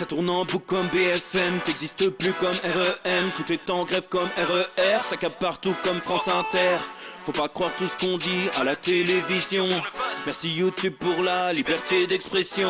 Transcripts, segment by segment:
Ça tourne en boucle comme BFM, t'existes plus comme REM. Tout est en grève comme RER, ça capte partout comme France Inter. Faut pas croire tout ce qu'on dit à la télévision. Merci YouTube pour la liberté d'expression.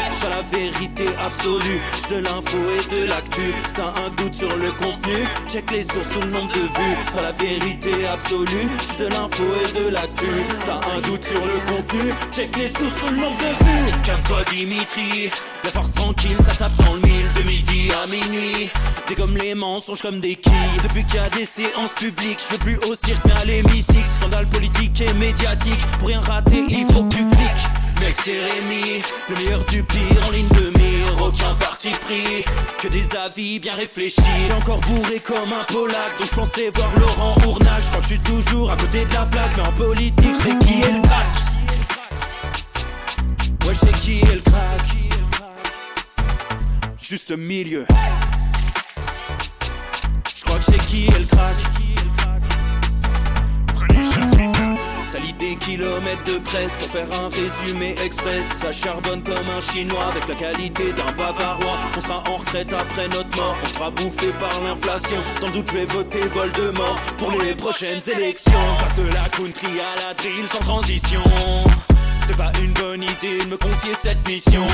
C'est la vérité absolue, juste de l'info et de l'actu. Si t'as un doute sur le contenu, check les sources ou le nombre de vues. C'est la vérité absolue, juste de l'info et de l'actu. Si t'as un doute sur le contenu, check les sources ou le nombre de vues. Calme-toi Dimitri, la force tranquille, ça tape dans le mille. De midi à minuit, dégomme les mensonges comme des quilles. Depuis qu'il y a des séances publiques, je veux plus au cirque mais à l'hémicycle. Scandale politique et médiatique, pour rien rater il faut que tu cliques. Mec c'est Rémi, le meilleur du pire en ligne de mire. Aucun parti pris, que des avis bien réfléchis. J'ai encore bourré comme un Polac, donc je pensais voir Laurent Ournac. Je crois que je suis toujours à côté de la plaque, mais en politique c'est qui est le crack. Ouais je sais qui est le crack. Juste milieu. Je crois que c'est qui est le crack. Ça lit des kilomètres de presse pour faire un résumé express. Ça charbonne comme un chinois avec la qualité d'un bavarois. On sera en retraite après notre mort, on sera bouffé par l'inflation. Dans le doute je vais voter Voldemort pour les prochaines élections. Passe de la country à la drill sans transition. C'est pas une bonne idée de me confier cette mission.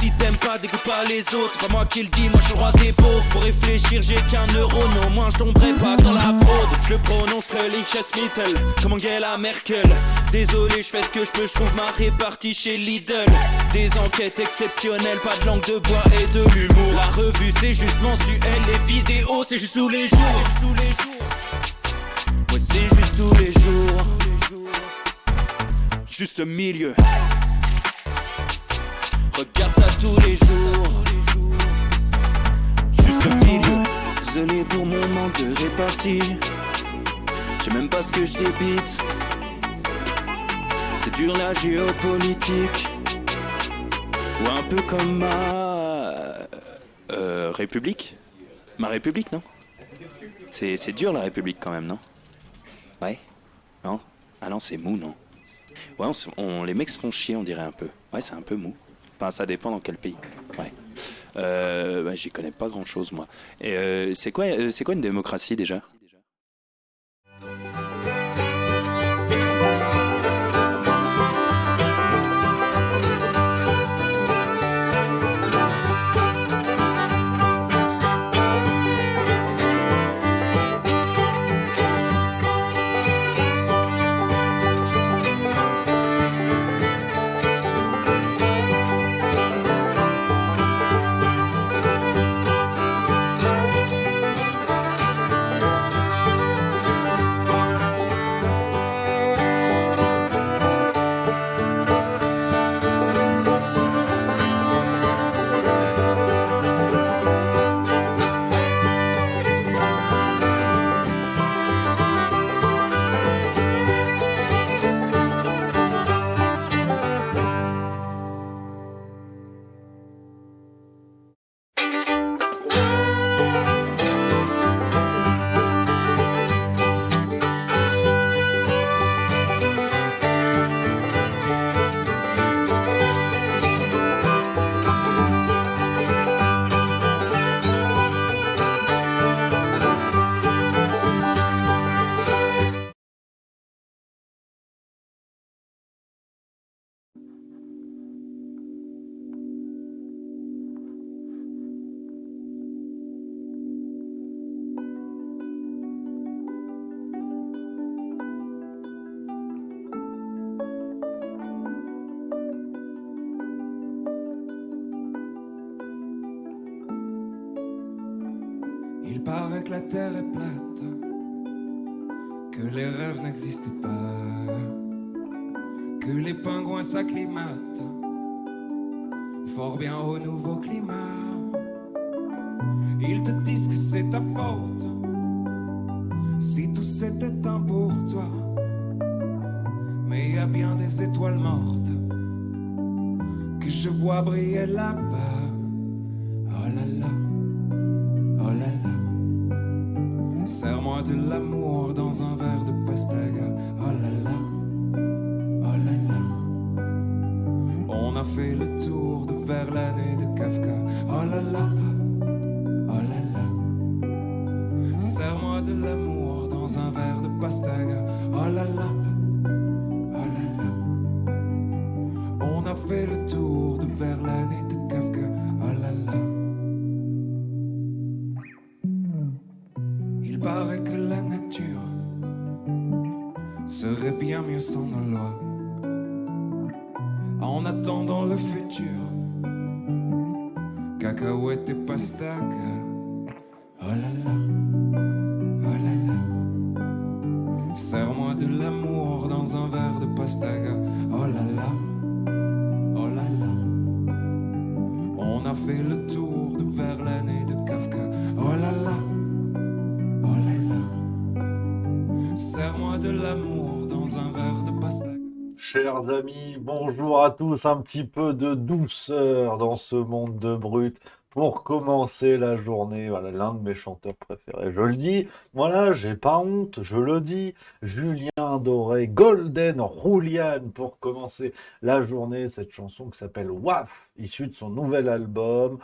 Si t'aimes pas, dégoûte pas les autres. Pas moi qui le dis, moi je suis le roi des pauvres. Pour réfléchir, j'ai qu'un euro, mais au moins je tomberai pas dans la fraude. Je le prononcerai Lichesmittel, comme Angela Merkel. Désolé, je fais ce que je peux, je trouve ma répartie chez Lidl. Des enquêtes exceptionnelles, pas de langue de bois et de l'humour. La revue c'est juste mensuel, les vidéos c'est juste tous les jours. Ouais, c'est juste tous les jours. Juste milieu. Regarde ça tous les jours. Juste milieu. Désolé pour mon manque de répartie. Je sais même pas ce que je débite. C'est dur la géopolitique. Ou un peu comme ma... République. Ma République, non? C'est dur la République quand même, non? Ouais? Non? Ah non, c'est mou, non? Ouais, les mecs se font chier, on dirait un peu. Ouais, c'est un peu mou. Enfin, ça dépend dans quel pays. Ouais. Bah, j'y connais pas grand-chose, moi. Et c'est quoi une démocratie, déjà ? Il paraît que la terre est plate, que les rêves n'existent pas, que les pingouins s'acclimatent fort bien au nouveau climat. Ils te disent que c'est ta faute si tout c'était un pour toi. Mais il y a bien des étoiles mortes que je vois briller là-bas. Oh là là, oh là là. Serre-moi de l'amour dans un verre de Pastaga. Oh là là, oh là là. On a fait le tour de Verlaine et de Kafka. Oh là là, oh là là. Serre-moi de l'amour dans un verre de pastaga. Oh là là, oh là là. On a fait le tour de Verlaine et de Kafka. Oh là là. Il paraît que la nature serait bien mieux sans nos lois. En attendant le futur, cacahuètes et pastaga. Oh là là, oh là là. Serre-moi de l'amour dans un verre de pastaga. Oh là là, oh là là. On a fait le tour de Verlaine et de Kafka. Oh là là, oh là là. Serre-moi de l'amour dans un verre de pastaga. Chers amis, bonjour à tous, un petit peu de douceur dans ce monde de brut pour commencer la journée. Voilà, l'un de mes chanteurs préférés, je le dis, voilà, j'ai pas honte, je le dis, Julien Doré, Golden Roulian pour commencer la journée, cette chanson qui s'appelle WAF, issue de son nouvel album.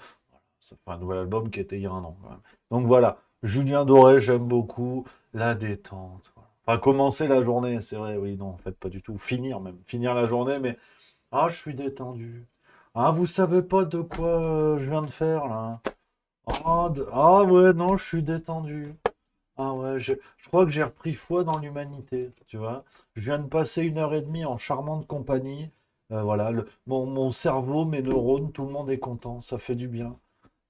Ça fait un nouvel album qui était il y a un an quand même. Donc voilà, Julien Doré, j'aime beaucoup, la détente. Voilà. Enfin, commencer la journée, c'est vrai, oui, non, en fait, pas du tout. Finir même, finir la journée, mais ah, je suis détendu. Ah, vous savez pas de quoi je viens de faire là? Ah ouais, non, je suis détendu. Ah ouais, je crois que j'ai repris foi dans l'humanité, tu vois. Je viens de passer 1 heure et demie en charmante compagnie. Voilà, mon cerveau, mes neurones, tout le monde est content, ça fait du bien.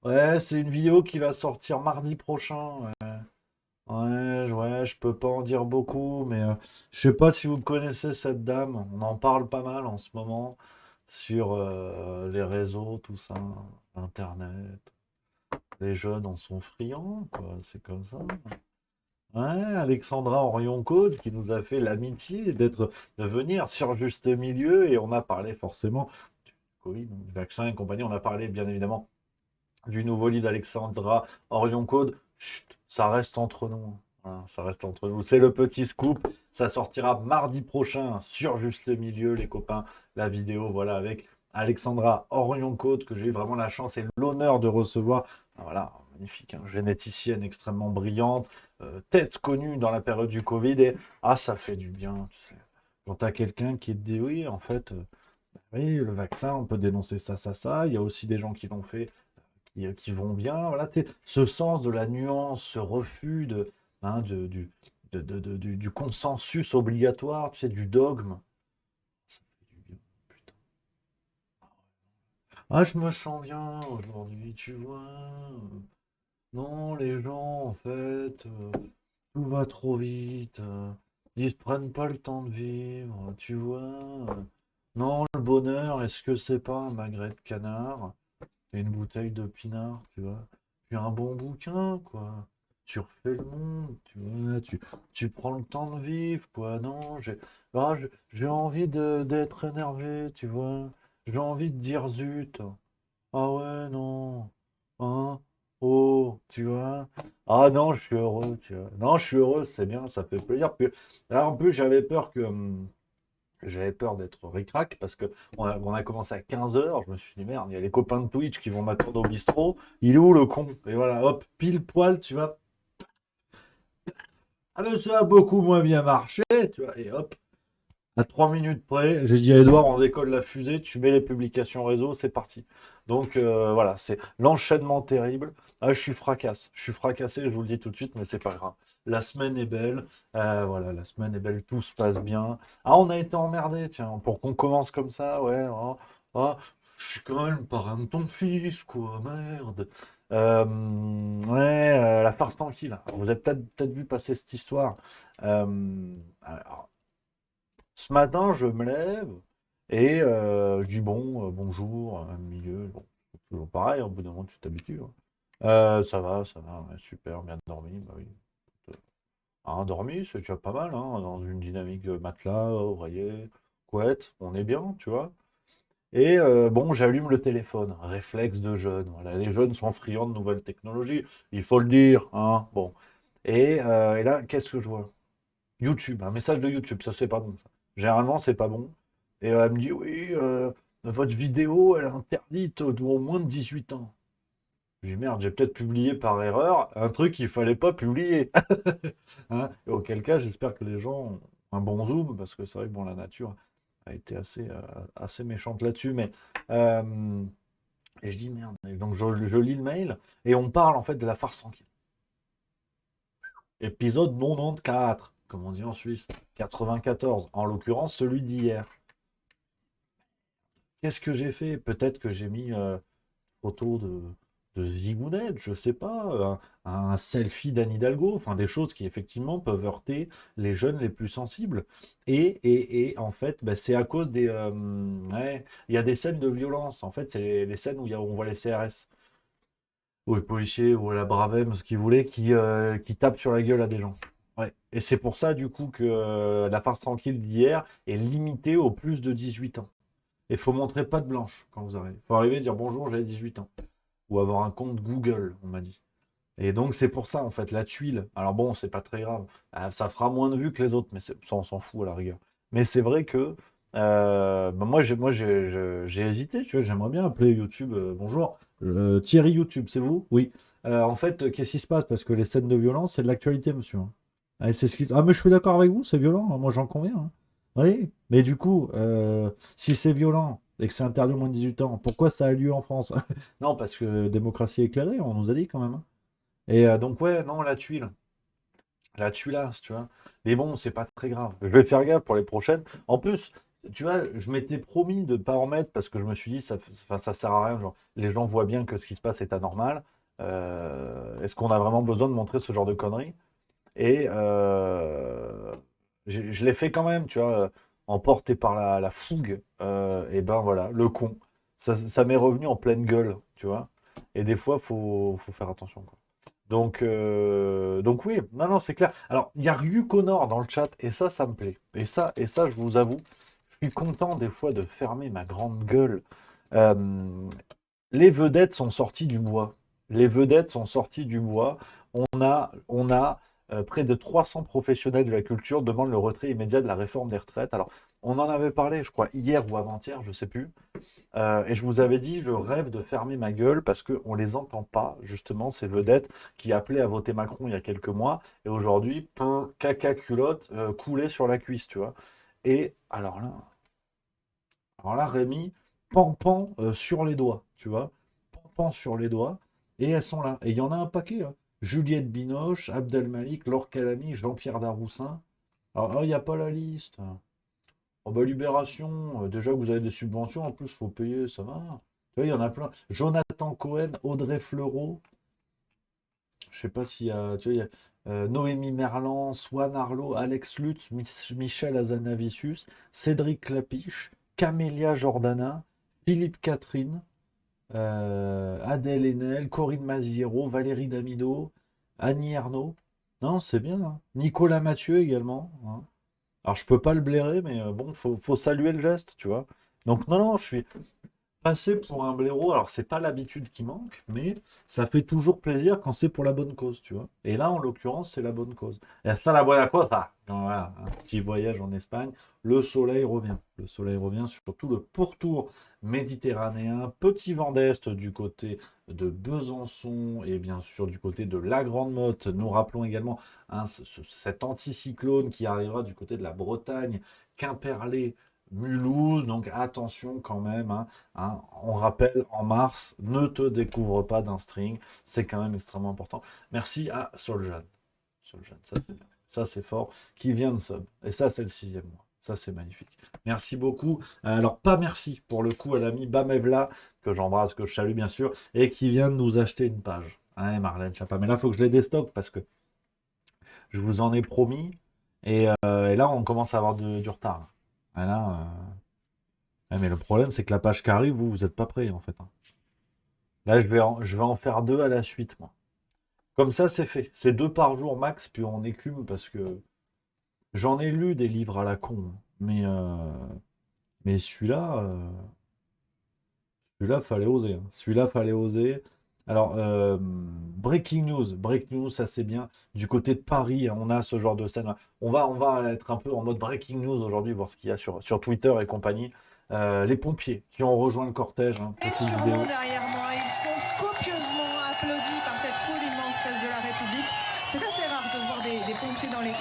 Ouais, c'est une vidéo qui va sortir mardi prochain. Ouais, ouais, je peux pas en dire beaucoup, mais je sais pas si vous connaissez cette dame. On en parle pas mal en ce moment sur les réseaux, tout ça, Internet. Les jeunes en sont friands, quoi. C'est comme ça. Ouais, Alexandra Orion-Code qui nous a fait l'amitié de venir sur Juste Milieu et on a parlé forcément du Covid, du vaccin et compagnie. On a parlé bien évidemment du nouveau livre d'Alexandra Orion-Code. Chut, ça reste entre nous. Voilà, ça reste entre nous. C'est le petit scoop. Ça sortira mardi prochain sur Juste Milieu, les copains. La vidéo, voilà, avec Alexandra Orion-Code, que j'ai eu vraiment la chance et l'honneur de recevoir. Ah, voilà, magnifique, hein, généticienne extrêmement brillante, tête connue dans la période du Covid. Et ça fait du bien, tu sais. Quand tu as quelqu'un qui te dit oui, en fait, oui, le vaccin, on peut dénoncer ça, ça, ça. Il y a aussi des gens qui l'ont fait qui vont bien. Voilà, ce sens de la nuance, ce refus hein, du consensus obligatoire, tu sais, du dogme. Ça fait du bien, putain. Ah, je me sens bien aujourd'hui, tu vois. Non, les gens, en fait, tout va trop vite. Ils se prennent pas le temps de vivre, tu vois. Non, le bonheur, est-ce que c'est pas un magret de canard? Et une bouteille de pinard, tu vois. Puis un bon bouquin, quoi. Tu refais le monde, tu vois. Tu prends le temps de vivre, quoi. Non, j'ai envie d'être énervé, tu vois. J'ai envie de dire zut. Ah ouais, non. Hein? Oh, tu vois. Ah non, je suis heureux, tu vois. Non, je suis heureux, c'est bien, ça fait plaisir. Puis, là, en plus, j'avais peur d'être ric-rac parce que on a commencé à 15 h. Je me suis dit, merde, il y a les copains de Twitch qui vont m'attendre au bistrot. Il est où le con? Et voilà, hop, pile poil, tu vois. Ah ben ça a beaucoup moins bien marché, tu vois. Et hop, à 3 minutes près, j'ai dit à Edouard, on décolle la fusée, tu mets les publications réseau, c'est parti. Donc voilà, c'est l'enchaînement terrible. Ah, je suis fracassé, je vous le dis tout de suite, mais c'est pas grave. La semaine est belle, voilà, la semaine est belle, tout se passe bien. Ah, on a été emmerdé, tiens, pour qu'on commence comme ça, ouais. Je suis quand même le parrain de ton fils, quoi, merde. Ouais, la farce tranquille. Alors, vous avez peut-être vu passer cette histoire. Alors, ce matin, je me lève et je dis bon, bonjour, milieu. Bon, c'est toujours pareil, au bout d'un moment, tu t'habitues. Hein. Ça va, ouais, super, bien dormi. Bah oui. Dormi, c'est déjà pas mal, hein, dans une dynamique de matelas, oreiller, couette, on est bien, tu vois. Et bon, j'allume le téléphone, réflexe de jeune. Voilà, les jeunes sont friands de nouvelles technologies, il faut le dire, hein. Bon. Et là, qu'est-ce que je vois? YouTube, un message de YouTube, ça c'est pas bon. Ça. Généralement, c'est pas bon. Et elle me dit oui, votre vidéo, elle est interdite aux moins de 18 ans. Je dis merde, j'ai peut-être publié par erreur un truc qu'il fallait pas publier. Hein, et auquel cas, j'espère que les gens ont un bon zoom, parce que c'est vrai que bon, la nature a été assez méchante là-dessus. Mais et je dis merde. Et donc je lis le mail et on parle en fait de la farce tranquille. Épisode 94, comme on dit en Suisse. 94, en l'occurrence celui d'hier. Qu'est-ce que j'ai fait? Peut-être que j'ai mis photo de zigounette, je sais pas, un selfie d'Anne Hidalgo, enfin des choses qui effectivement peuvent heurter les jeunes les plus sensibles. Et en fait, bah, c'est à cause des... ouais, il y a des scènes de violence, en fait, c'est les scènes où on voit les CRS, ou les policiers, ou la Bravem, ce qu'ils voulaient, qui tapent sur la gueule à des gens. Ouais. Et c'est pour ça, du coup, que la farce tranquille d'hier est limitée aux plus de 18 ans. Et il faut montrer pas de blanche quand vous arrivez. Il faut arriver et dire bonjour, j'ai 18 ans. Ou avoir un compte Google, on m'a dit. Et donc c'est pour ça, en fait, la tuile. Alors bon, c'est pas très grave. Ça fera moins de vues que les autres, mais ça, on s'en fout à la rigueur. Mais c'est vrai que bah, j'ai hésité, tu vois, j'aimerais bien appeler YouTube. Bonjour, Thierry YouTube, c'est vous? Oui. En fait, qu'est-ce qui se passe? Parce que les scènes de violence, c'est de l'actualité, monsieur. Hein. Ah, ah, mais je suis d'accord avec vous, c'est violent, hein, moi j'en conviens. Hein. Oui, mais du coup, si c'est violent et que c'est interdit au moins de 18 ans, pourquoi ça a lieu en France? Non, parce que démocratie éclairée, on nous a dit quand même. Hein. Et donc, ouais, non, la tuilasse, tu vois. Mais bon, c'est pas très grave. Je vais faire gaffe pour les prochaines. En plus, tu vois, je m'étais promis de pas en mettre parce que je me suis dit, enfin, ça sert à rien. Genre, les gens voient bien que ce qui se passe est anormal. Est-ce qu'on a vraiment besoin de montrer ce genre de conneries? Et je l'ai fait quand même, tu vois, emporté par la fougue. Et ben voilà, le con. Ça m'est revenu en pleine gueule, tu vois. Et des fois, faut faire attention, quoi. Donc oui, non, non, c'est clair. Alors, il y a Ryu Connor dans le chat, et ça me plaît. Et ça, je vous avoue, je suis content des fois de fermer ma grande gueule. Euh, les vedettes sont sorties du bois. Les vedettes sont sorties du bois. On a près de 300 professionnels de la culture demandent le retrait immédiat de la réforme des retraites. Alors, on en avait parlé, je crois, hier ou avant-hier, je ne sais plus. Et je vous avais dit, je rêve de fermer ma gueule parce qu'on ne les entend pas, justement, ces vedettes qui appelaient à voter Macron il y a quelques mois. Et aujourd'hui, pain, caca, culotte, coulé sur la cuisse, tu vois. Et alors là, Rémi, pan sur les doigts, tu vois. Pan sur les doigts. Et elles sont là. Et il y en a un paquet. Hein. Juliette Binoche, Abdelmalik, Laure Calamy, Jean-Pierre Daroussin. Alors, il n'y a pas la liste. Oh bah, Libération, déjà que vous avez des subventions, en plus, il faut payer, ça va. Tu vois, il y en a plein. Jonathan Cohen, Audrey Fleurot, je sais pas s'il y a, tu vois, il y a Noémie Merlan, Swan Arlo, Alex Lutz, Michel Azanavicius, Cédric Clapiche, Camélia Jordana, Philippe Catherine, Adèle Haenel, Corinne Maziero, Valérie Damido, Annie Ernaux. Non, c'est bien. Hein. Nicolas Mathieu également. Hein. Alors, je peux pas le blairer, mais bon, faut saluer le geste, tu vois. Donc, non, non, je suis passé pour un blaireau. Alors, c'est pas l'habitude qui manque, mais ça fait toujours plaisir quand c'est pour la bonne cause, tu vois. Et là, en l'occurrence, c'est la bonne cause. Et ça, la buena cosa. Voilà, un petit voyage en Espagne. Le soleil revient. Le soleil revient, surtout le pourtour méditerranéen. Petit vent d'est du côté de Besançon et bien sûr du côté de la Grande Motte. Nous rappelons également cet anticyclone qui arrivera du côté de la Bretagne, Quimperlé, Mulhouse. Donc attention quand même. Hein. On rappelle, en mars, ne te découvre pas d'un string. C'est quand même extrêmement important. Merci à Soljan. Soljan, ça c'est bien. Ça c'est fort. Qui vient de sub. Et ça c'est le 6e mois. Ça c'est magnifique. Merci beaucoup. Alors pas merci pour le coup à l'ami Bamevla, que j'embrasse, que je salue bien sûr, et qui vient de nous acheter une page. Hein, Marlène Chapa. Mais là, il faut que je les déstocke parce que je vous en ai promis. Et là, on commence à avoir du retard. Et là, ouais, mais le problème, c'est que la page qui arrive, vous n'êtes pas prêts, en fait. Hein. Là, je vais en faire 2 à la suite, moi. Comme ça, c'est fait. C'est 2 par jour max, puis on écume, parce que j'en ai lu des livres à la con. Mais celui-là, fallait oser. Hein. Celui-là, fallait oser. Alors, breaking news. Breaking news, ça c'est bien. Du côté de Paris, hein, on a ce genre de scène. On va être un peu en mode breaking news aujourd'hui, voir ce qu'il y a sur Twitter et compagnie. Les pompiers qui ont rejoint le cortège, hein, Et petite sûrement vidéo. derrière moi, ils sont copieusement applaudis par cette foule immense place de la République. C'est assez rare de voir des pompiers dans les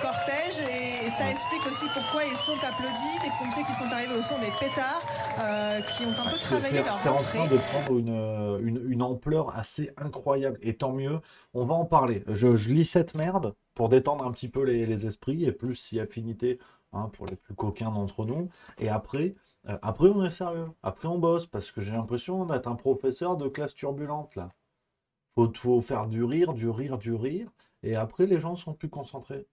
cortèges et ça explique aussi pourquoi ils sont applaudis. Les pompiers qui sont arrivés au son des pétards, qui ont un peu travaillé leur C'est en train rentrée. de prendre une ampleur assez incroyable. Et tant mieux, on va en parler. Je lis cette merde pour détendre un petit peu les esprits et plus si affinité, hein, pour les plus coquins d'entre nous. Et après, on est sérieux. Après, on bosse parce que j'ai l'impression d'être un professeur de classe turbulente là. Faut faire du rire, du rire, du rire. Et après, les gens sont plus concentrés.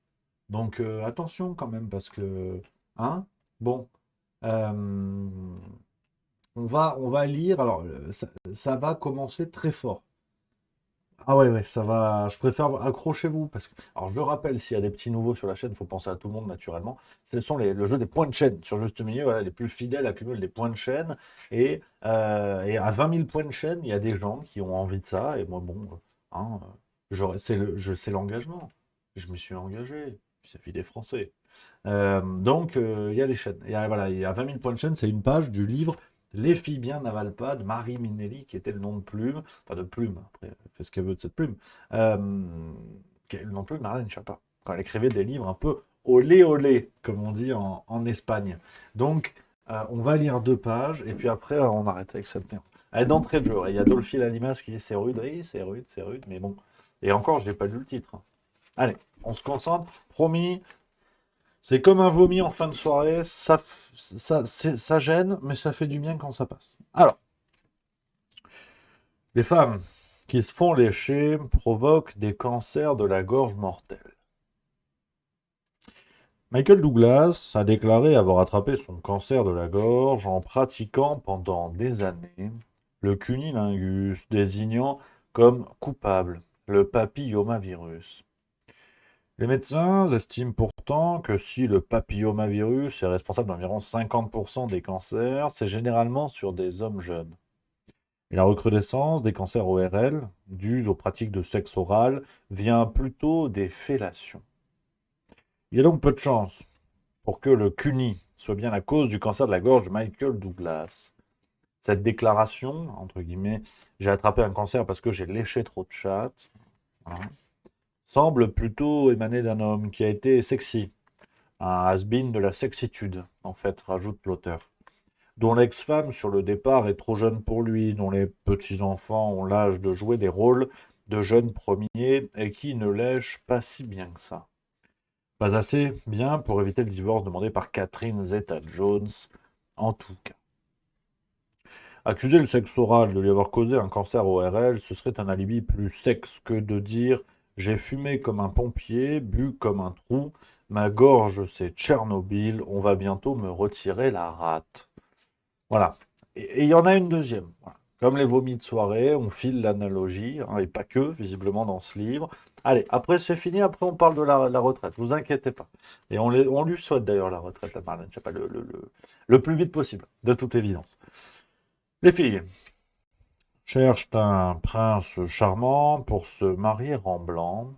Donc, attention quand même parce que. Hein? Bon. Euh, on va lire. Alors, ça va commencer très fort. Ah ouais, ouais, ça va. Je préfère accrochez-vous parce que. Alors, je le rappelle, s'il y a des petits nouveaux sur la chaîne, il faut penser à tout le monde naturellement. Ce sont le jeu des points de chaîne sur Juste Milieu. Voilà, les plus fidèles accumulent des points de chaîne. Et à 20 000 points de chaîne, il y a des gens qui ont envie de ça. Et moi, bon, hein, c'est l'engagement. Je me suis engagé vis-à-vis des Français. Donc, il y a les chaînes. Voilà, il y a 20 000 points de chaîne, c'est une page du livre Les filles bien n'avalent pas de Marie Minelli, qui était le nom de plume, enfin de plume, après, elle fait ce qu'elle veut de cette plume, qui est le nom de plume de Marlène Schiappa, quand elle écrivait des livres un peu olé olé, comme on dit en Espagne. Donc, on va lire 2 pages, et puis après, on arrête avec cette merde. Allez, d'entrée de jeu, il y a Dolphy Lalimas qui dit c'est rude, oui, c'est rude, mais bon. Et encore, je n'ai pas lu le titre, hein. Allez, on se concentre, promis. C'est comme un vomi en fin de soirée, ça gêne, mais ça fait du bien quand ça passe. Alors, les femmes qui se font lécher provoquent des cancers de la gorge mortels. Michael Douglas a déclaré avoir attrapé son cancer de la gorge en pratiquant pendant des années le cunnilingus, désignant comme coupable le papillomavirus. Les médecins estiment pourtant que si le papillomavirus est responsable d'environ 50% des cancers, c'est généralement sur des hommes jeunes. Et la recrudescence des cancers ORL, dus aux pratiques de sexe oral, vient plutôt des fellations. Il y a donc peu de chance pour que le CUNY soit bien la cause du cancer de la gorge de Michael Douglas. Cette déclaration, entre guillemets, j'ai attrapé un cancer parce que j'ai léché trop de chatte, hein, semble plutôt émaner d'un homme qui a été sexy, un has-been de la sexitude, en fait, rajoute l'auteur, dont l'ex-femme sur le départ est trop jeune pour lui, dont les petits-enfants ont l'âge de jouer des rôles de jeunes premiers et qui ne lèchent pas si bien que ça. Pas assez bien pour éviter le divorce demandé par Catherine Zeta-Jones, en tout cas. Accuser le sexe oral de lui avoir causé un cancer ORL, ce serait un alibi plus sexe que de dire « J'ai fumé comme un pompier, bu comme un trou, ma gorge c'est Tchernobyl, on va bientôt me retirer la rate. » Voilà. Et il y en a une deuxième. Voilà. Comme les vomis de soirée, on file l'analogie, hein, et pas que, visiblement, dans ce livre. Allez, après c'est fini, après on parle de la retraite, vous inquiétez pas. Et on lui souhaite d'ailleurs la retraite à Marlène, je sais pas, le plus vite possible, de toute évidence. Les filles cherchent un prince charmant pour se marier en blanc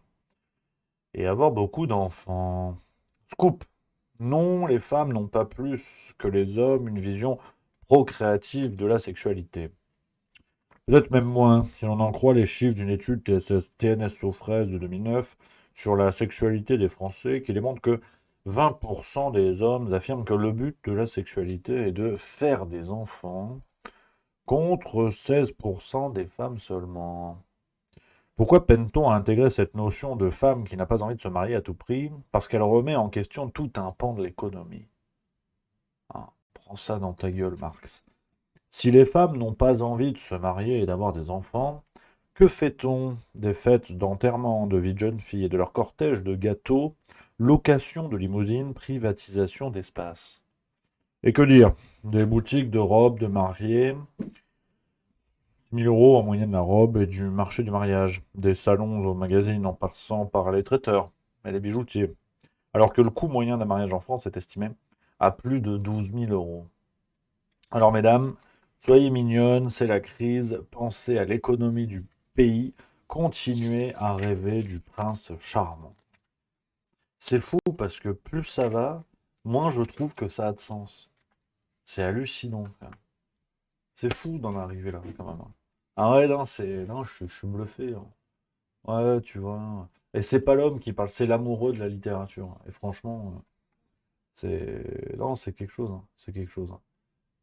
et avoir beaucoup d'enfants. Scoop. Non, les femmes n'ont pas plus que les hommes une vision procréative de la sexualité. Peut-être même moins, si l'on en croit les chiffres d'une étude TNS aux fraises de 2009 sur la sexualité des Français, qui démontre que 20% des hommes affirment que le but de la sexualité est de faire des enfants, contre 16% des femmes seulement. Pourquoi peine-t-on à intégrer cette notion de femme qui n'a pas envie de se marier à tout prix? Parce qu'elle remet en question tout un pan de l'économie. Ah, prends ça dans ta gueule, Marx. Si les femmes n'ont pas envie de se marier et d'avoir des enfants, que fait-on des fêtes d'enterrement, de vie de jeune fille et de leur cortège de gâteaux, location de limousines, privatisation d'espace? Et que dire des boutiques de robes de mariée, 1 000 € en moyenne la robe, et du marché du mariage, des salons aux magazines en passant par les traiteurs et les bijoutiers, alors que le coût moyen d'un mariage en France est estimé à plus de 12 000 €. Alors mesdames, soyez mignonnes, c'est la crise, pensez à l'économie du pays, continuez à rêver du prince charmant. C'est fou parce que plus ça va, moins je trouve que ça a de sens. C'est hallucinant, quand même. C'est fou d'en arriver là, quand même. Ah ouais, non, non, je suis bluffé, hein. Ouais, tu vois. Et c'est pas l'homme qui parle, c'est l'amoureux de la littérature. Et franchement, non, c'est quelque chose, hein. C'est quelque chose, hein.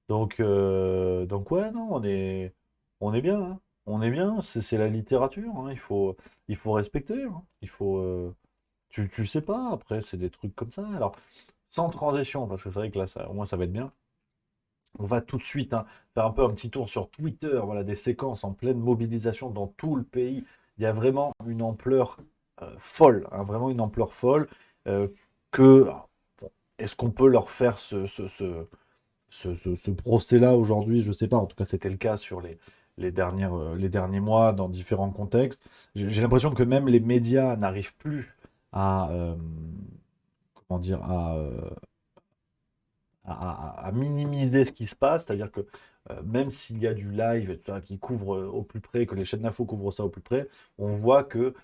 Donc ouais, non, on est bien, hein. On est bien, c'est la littérature, hein. Il faut respecter, hein. Tu sais pas, après, c'est des trucs comme ça. Alors, sans transition, parce que c'est vrai que là, au moins, ça va être bien. On va tout de suite, hein, faire un peu un petit tour sur Twitter, voilà, des séquences en pleine mobilisation dans tout le pays. Il y a vraiment une ampleur folle, hein, vraiment une ampleur folle. euh, que, bon, est-ce qu'on peut leur faire ce procès-là aujourd'hui? Je ne sais pas. En tout cas, c'était le cas sur les derniers mois dans différents contextes. J'ai l'impression que même les médias n'arrivent plus à, comment dire, à minimiser ce qui se passe, c'est-à-dire que même s'il y a du live et tout ça, qui couvre au plus près, que les chaînes d'infos couvrent ça au plus près, on voit que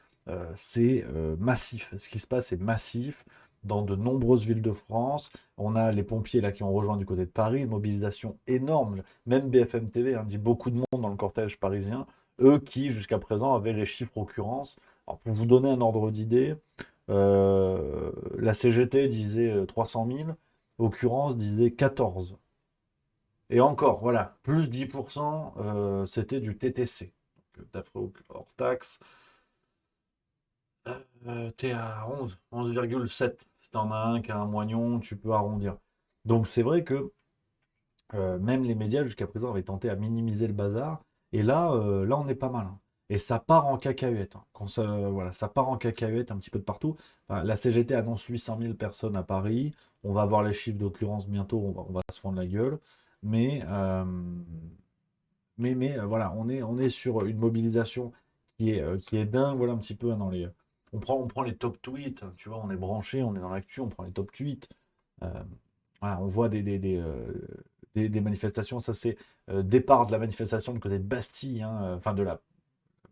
c'est massif. Ce qui se passe est massif dans de nombreuses villes de France. On a les pompiers là qui ont rejoint du côté de Paris, une mobilisation énorme. Même BFM TV dit beaucoup de monde dans le cortège parisien, eux qui jusqu'à présent avaient les chiffres occurrence. Alors pour vous donner un ordre d'idée, la CGT disait 300 000. Occurrence disait 14. Et encore, voilà, plus 10%, c'était du TTC. D'après hors taxe, t'es à 11,7. Si t'en as un qui a un moignon, tu peux arrondir. Donc c'est vrai que même les médias jusqu'à présent avaient tenté à minimiser le bazar. Et là on est pas mal, hein. Et ça part en cacahuète, hein. Voilà, ça part en cacahuète un petit peu de partout. Enfin, la CGT annonce 800 000 personnes à Paris. On va voir les chiffres d'occurrence bientôt. On va se fendre la gueule. Mais, euh, voilà, on est sur une mobilisation qui est dingue. Voilà un petit peu, hein, on prend les top tweets. Tu vois, on est branché, on est dans l'actu, on prend les top tweets. Euh, voilà, on voit des manifestations. Ça, c'est départ de la manifestation du côté de Bastille, hein, enfin de la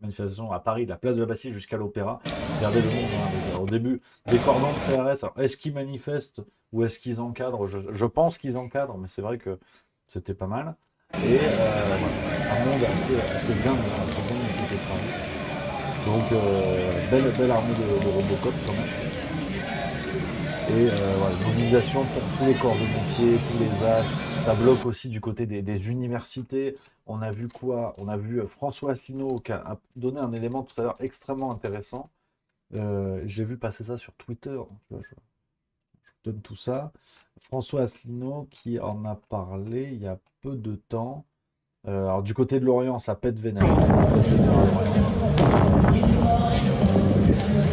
manifestation à Paris, de la place de la Bastille jusqu'à l'Opéra. Regardez le monde, hein, au début, des cordons de CRS. Alors, est-ce qu'ils manifestent ou est-ce qu'ils encadrent? Je pense qu'ils encadrent, mais c'est vrai que c'était pas mal. Et voilà, un monde assez dingue, hein, assez dingue du côté de Paris. Donc, belle armée de Robocop quand même. Et voilà, mobilisation pour tous les corps de métier, tous les âges. Ça bloque aussi du côté des universités. On a vu quoi? On a vu François Asselineau qui a donné un élément tout à l'heure extrêmement intéressant. J'ai vu passer ça sur Twitter. Donc, tu vois, je vous donne tout ça. François Asselineau qui en a parlé il y a peu de temps. Alors du côté de Lorient, ça pète vénère. Ça pète vénère à Lorient.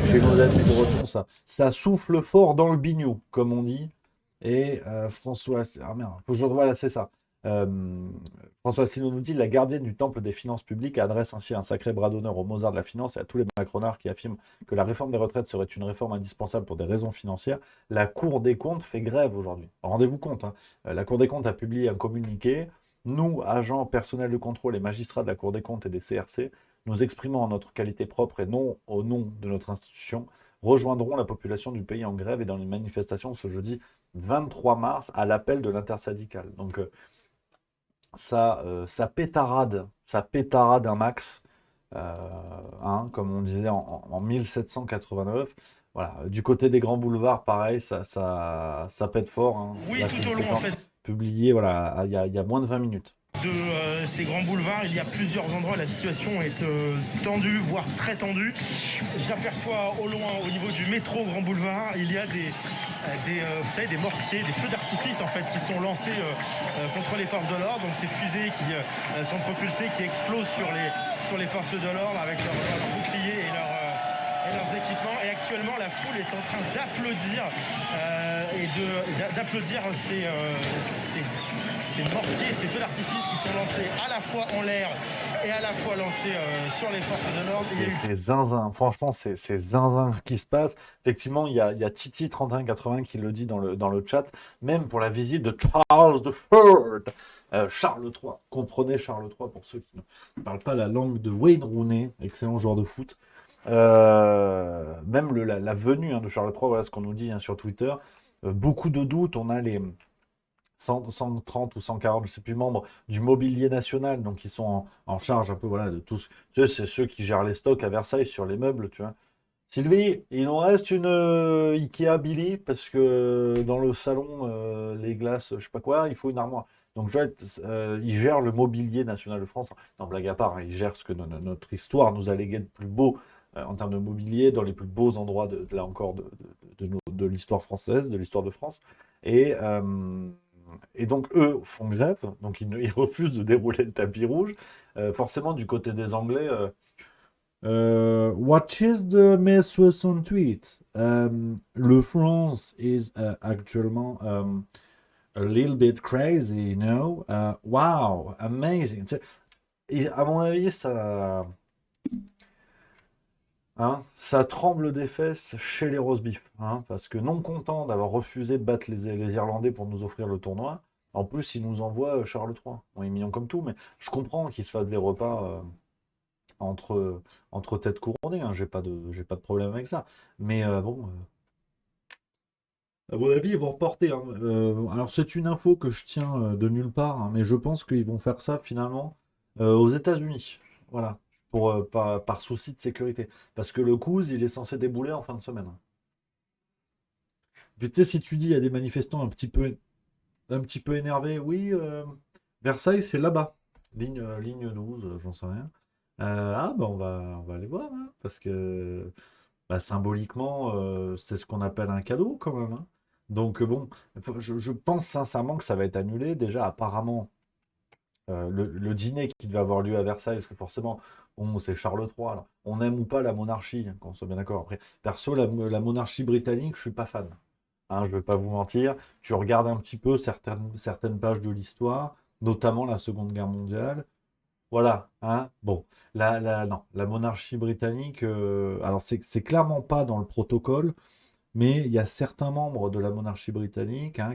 Chez nos amis bretons, ça souffle fort dans le biniou, comme on dit. Et François... Ah merde, faut que je... Voilà, c'est ça. François Asselineau nous dit: la gardienne du temple des finances publiques adresse ainsi un sacré bras d'honneur aux Mozart de la finance et à tous les macronards qui affirment que la réforme des retraites serait une réforme indispensable pour des raisons financières. La Cour des comptes fait grève aujourd'hui. Rendez-vous compte, hein. La Cour des comptes a publié un communiqué. Nous, agents, personnels de contrôle et magistrats de la Cour des comptes et des CRC, nous exprimons en notre qualité propre et non au nom de notre institution, rejoindrons la population du pays en grève et dans les manifestations ce jeudi 23 mars à l'appel de l'intersyndicale. Donc ça pétarade un max, hein, comme on disait en 1789. Voilà. Du côté des grands boulevards, pareil, ça pète fort, hein. Oui, Là, tout c'est une au long, en séquence fait, publiée, voilà, il y a moins de 20 minutes. de ces grands boulevards. Il y a plusieurs endroits, la situation est tendue, voire très tendue. J'aperçois au loin, au niveau du métro Grand Boulevard, il y a vous savez, des mortiers, des feux d'artifice en fait, qui sont lancés contre les forces de l'ordre. Donc ces fusées qui sont propulsées, qui explosent sur les forces de l'ordre avec leurs boucliers et leurs équipements. Et actuellement, la foule est en train d'applaudir d'applaudir ces mortiers, ces feux d'artifice qui sont lancés à la fois en l'air et à la fois lancés sur les forces de l'ordre. C'est zinzin, franchement, c'est zinzin qui se passe. Effectivement, il y a Titi3180 qui le dit dans le chat, même pour la visite de Charles III. Charles III, comprenez Charles III pour ceux qui ne parlent pas la langue de Wayne Rooney, excellent joueur de foot. Même la venue, hein, de Charles III, voilà ce qu'on nous dit, hein, sur Twitter. Beaucoup de doutes, on a 130 ou 140, je ne sais plus, membres du mobilier national, donc ils sont en charge un peu voilà, de tous. Tu sais, c'est ceux qui gèrent les stocks à Versailles sur les meubles, tu vois. Sylvie, il nous reste une Ikea Billy parce que dans le salon, les glaces, je sais pas quoi, il faut une armoire. Donc, je vais il gère le mobilier national de France. Non, blague à part, hein, il gère ce que notre histoire nous a légué de plus beau en termes de mobilier, dans les plus beaux endroits, là encore, de l'histoire française, de l'histoire de France. Et, euh, et donc, eux font grève, donc ils refusent de dérouler le tapis rouge. Forcément, du côté des Anglais. What is the mai 68? Le France is actuellement a little bit crazy, you know? Wow, amazing. Tu sais, et à mon avis, ça tremble des fesses chez les Rosebif, hein, parce que non content d'avoir refusé de battre les Irlandais pour nous offrir le tournoi, en plus, ils nous envoient Charles III. Bon, il est mignon comme tout, mais je comprends qu'ils se fassent des repas. Entre têtes couronnées, hein, j'ai pas de problème avec ça. Mais bon, à mon avis, ils vont reporter, hein. Alors, c'est une info que je tiens de nulle part, hein, mais je pense qu'ils vont faire ça finalement aux États-Unis. Voilà. Par souci de sécurité. Parce que le COUS, il est censé débouler en fin de semaine. Puis, tu sais, si tu dis à des manifestants un petit peu énervés, oui, Versailles, c'est là-bas. Ligne 12, j'en sais rien. Ah, bah on va aller voir, hein, parce que bah, symboliquement, c'est ce qu'on appelle un cadeau quand même, hein. Donc bon, je pense sincèrement que ça va être annulé. Déjà, apparemment, le dîner qui devait avoir lieu à Versailles, parce que forcément, bon, c'est Charles III, alors, on aime ou pas la monarchie, hein, qu'on soit bien d'accord. Après, perso, la monarchie britannique, je suis pas fan. Hein, je vais pas vous mentir. Tu regardes un petit peu certaines pages de l'histoire, notamment la Seconde Guerre mondiale. Voilà, hein. Bon, non, la monarchie britannique, alors c'est clairement pas dans le protocole, mais il y a certains membres de la monarchie britannique, hein,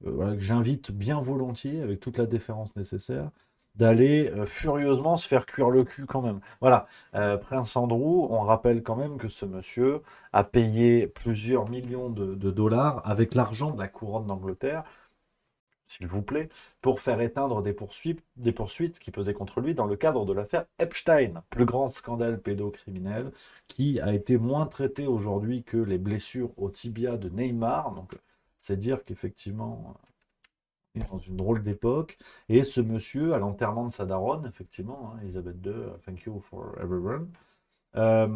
voilà, que j'invite bien volontiers, avec toute la déférence nécessaire, d'aller furieusement se faire cuire le cul quand même. Voilà, Prince Andrew, on rappelle quand même que ce monsieur a payé plusieurs millions de dollars avec l'argent de la couronne d'Angleterre, s'il vous plaît, pour faire éteindre des poursuites qui pesaient contre lui dans le cadre de l'affaire Epstein, plus grand scandale pédocriminel, qui a été moins traité aujourd'hui que les blessures au tibia de Neymar. Donc, c'est dire qu'effectivement, on est dans une drôle d'époque. Et ce monsieur, à l'enterrement de sa daronne, effectivement, hein, Elisabeth II, thank you for everyone, euh,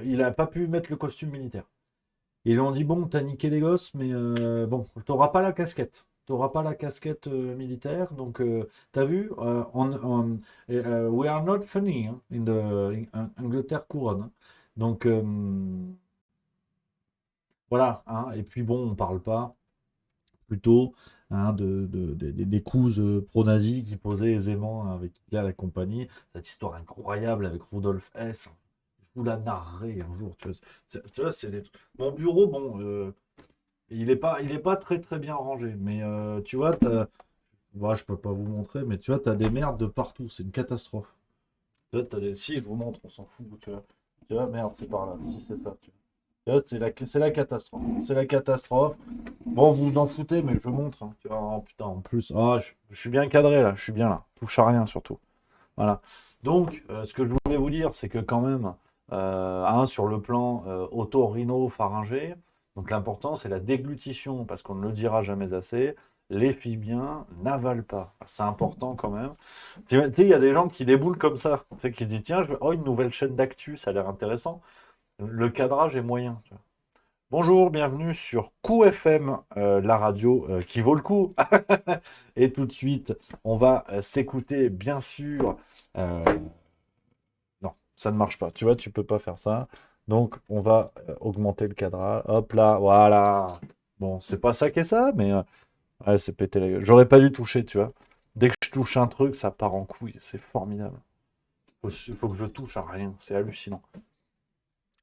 il n'a pas pu mettre le costume militaire. Ils lui ont dit, bon, t'as niqué les gosses, mais bon, t'auras pas la casquette. T'auras pas la casquette militaire. Donc, t'as vu, we are not funny, hein, in Angleterre couronne, hein. Donc, voilà, hein. Et puis bon, on parle pas plutôt, hein, des coups pro-nazis qui posaient aisément avec Hitler et compagnie. Cette histoire incroyable avec Rudolf Hess. Je vous la narrerai un jour. Tu vois, mon bureau, bon, il est pas très très bien rangé, mais tu vois, ouais, je peux pas vous montrer, mais tu vois, t'as des merdes de partout, c'est une catastrophe. Tu vois, si, je vous montre, on s'en fout, tu vois, merde, c'est par là, si c'est ça, tu vois. Tu vois, c'est la catastrophe, c'est la catastrophe. Bon, vous vous en foutez, mais je montre, hein, tu vois, oh, putain, en plus, je suis bien cadré là, je suis bien là, touche à rien surtout. Voilà. Donc, ce que je voulais vous dire, c'est que quand même, sur le plan otorhinopharyngé, donc l'important, c'est la déglutition, parce qu'on ne le dira jamais assez, les bien n'avalent pas. C'est important quand même. Tu sais, il y a des gens qui déboulent comme ça, tu sais, qui disent, tiens, oh, une nouvelle chaîne d'actu, ça a l'air intéressant. Le cadrage est moyen, tu vois. Bonjour, bienvenue sur QFM, la radio qui vaut le coup. Et tout de suite, on va s'écouter, bien sûr. euh, non, ça ne marche pas. Tu vois, tu peux pas faire ça. Donc, on va augmenter le cadrage. Hop là, voilà. Bon, c'est pas ça qu'est ça, mais ouais, c'est pété la gueule. J'aurais pas dû toucher, tu vois. Dès que je touche un truc, ça part en couille. C'est formidable. Il faut que je touche à rien. C'est hallucinant.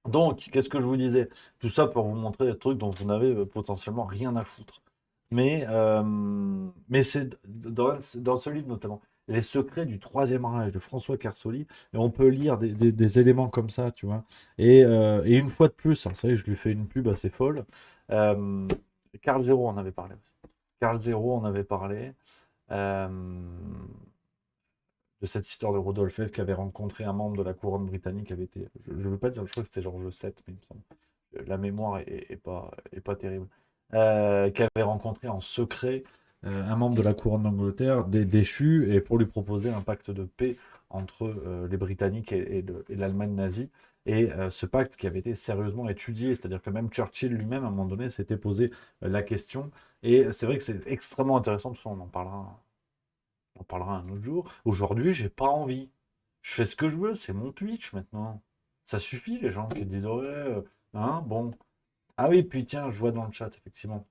Donc, qu'est-ce que je vous disais? Tout ça pour vous montrer des trucs dont vous n'avez potentiellement rien à foutre. Mais c'est dans ce livre notamment, Les secrets du Troisième Reich de François Kersoli, et on peut lire des éléments comme ça, tu vois. Et une fois de plus, alors, ça y est, je lui fais une pub assez folle. euh, Carl Zero en avait parlé aussi. Carl Zero en avait parlé euh, de cette histoire de Rodolphe qui avait rencontré un membre de la couronne britannique qui avait été, je ne veux pas dire, je crois que c'était George VII, mais il me semble. La mémoire est pas terrible. Qui avait rencontré en secret un membre de la couronne d'Angleterre déchu et pour lui proposer un pacte de paix entre les Britanniques et l'Allemagne nazie. Et ce pacte qui avait été sérieusement étudié, c'est-à-dire que même Churchill lui-même, à un moment donné, s'était posé la question. Et c'est vrai que c'est extrêmement intéressant, de ça on en parlera un autre jour. Aujourd'hui, j'ai pas envie. Je fais ce que je veux, c'est mon Twitch maintenant. Ça suffit, les gens qui disent ouais, hein, bon. Ah oui, puis tiens, je vois dans le chat, effectivement.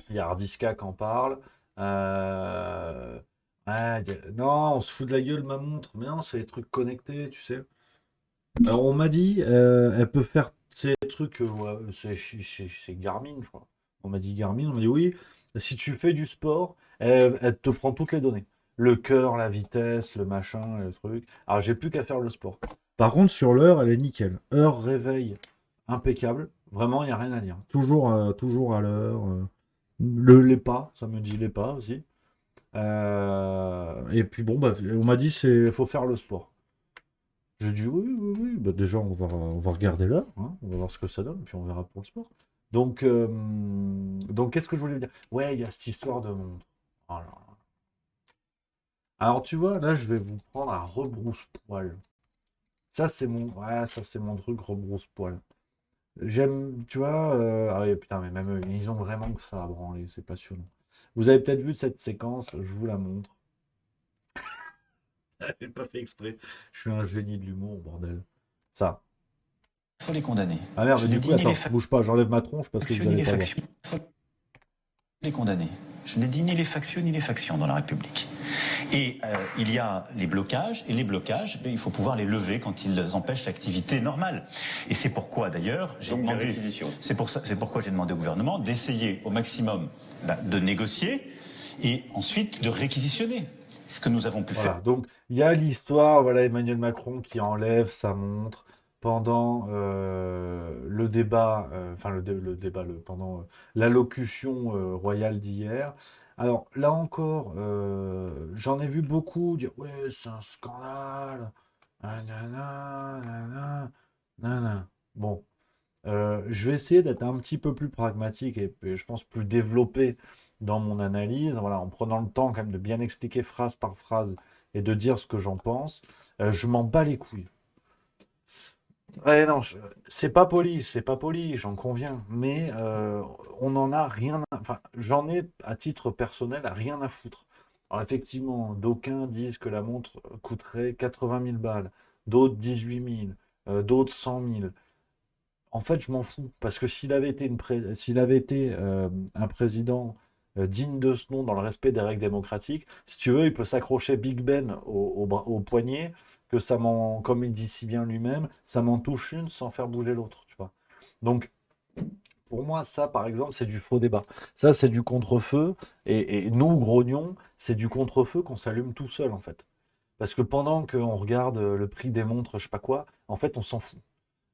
Il y a Hardiska qui en parle. Ouais, non, on se fout de la gueule, ma montre. Mais non, c'est des trucs connectés, tu sais. Alors, on m'a dit, elle peut faire ces trucs, ouais, c'est Garmin, je crois. On m'a dit Garmin, on m'a dit oui, si tu fais du sport, elle te prend toutes les données. Le cœur, la vitesse, le machin, le truc. Alors, j'ai plus qu'à faire le sport. Par contre, sur l'heure, elle est nickel. Heure, réveil, impeccable. Vraiment, il n'y a rien à dire. Toujours à l'heure. Les pas, ça me dit les pas aussi. Et puis bon, bah, on m'a dit faut faire le sport. J'ai dit oui, oui, oui. Bah, déjà, on va regarder l'heure, hein. On va voir ce que ça donne, puis on verra pour le sport. Donc qu'est-ce que je voulais dire? Ouais, il y a cette histoire de montre. Oh là là. Alors, tu vois, là, je vais vous prendre à rebrousse-poil. Ça, c'est mon truc rebrousse-poil. J'aime, tu vois, ah oui, putain, mais même eux, ils ont vraiment que ça à branler, c'est passionnant. Vous avez peut-être vu cette séquence, je vous la montre. J'ai pas fait exprès. Je suis un génie de l'humour, bordel. Ça. Il faut les condamner. Ah merde, Je du n'ai coup, dit ni attends, les bouge pas, j'enlève ma tronche parce que vous factions ni allez les pas voir. factions. Il faut les condamner. Je n'ai dit ni les factions ni les factions dans la République. Et il y a les blocages, et les blocages, il faut pouvoir les lever quand ils empêchent l'activité normale. Et c'est pourquoi d'ailleurs j'ai demandé, c'est pourquoi j'ai demandé au gouvernement d'essayer au maximum de négocier et ensuite de réquisitionner. Ce que nous avons pu Voilà, faire. donc il y a l'histoire, voilà, Emmanuel Macron qui enlève sa montre pendant le débat, enfin le débat, pendant l'allocution royale d'hier. Alors là encore, j'en ai vu beaucoup dire ouais, c'est un scandale. Nanana, nanana, nanana. Bon, je vais essayer d'être un petit peu plus pragmatique et je pense plus développé dans mon analyse, voilà, en prenant le temps quand même de bien expliquer phrase par phrase et de dire ce que j'en pense. Je m'en bats les couilles. Ouais, non, c'est pas poli, j'en conviens, mais on en a rien, enfin, j'en ai à titre personnel rien à foutre. Alors effectivement, d'aucuns disent que la montre coûterait 80 000 balles, d'autres 18 000, d'autres 100 000. En fait, je m'en fous, parce que s'il avait été un président digne de ce nom, dans le respect des règles démocratiques, si tu veux, il peut s'accrocher Big Ben au poignet, que comme il dit si bien lui-même, ça m'en touche une sans faire bouger l'autre, tu vois. Donc, pour moi, ça, par exemple, c'est du faux débat. Ça, c'est du contre-feu, et nous, grognons, c'est du contre-feu qu'on s'allume tout seul, en fait. Parce que pendant qu'on regarde le prix des montres, je sais pas quoi, en fait, on s'en fout.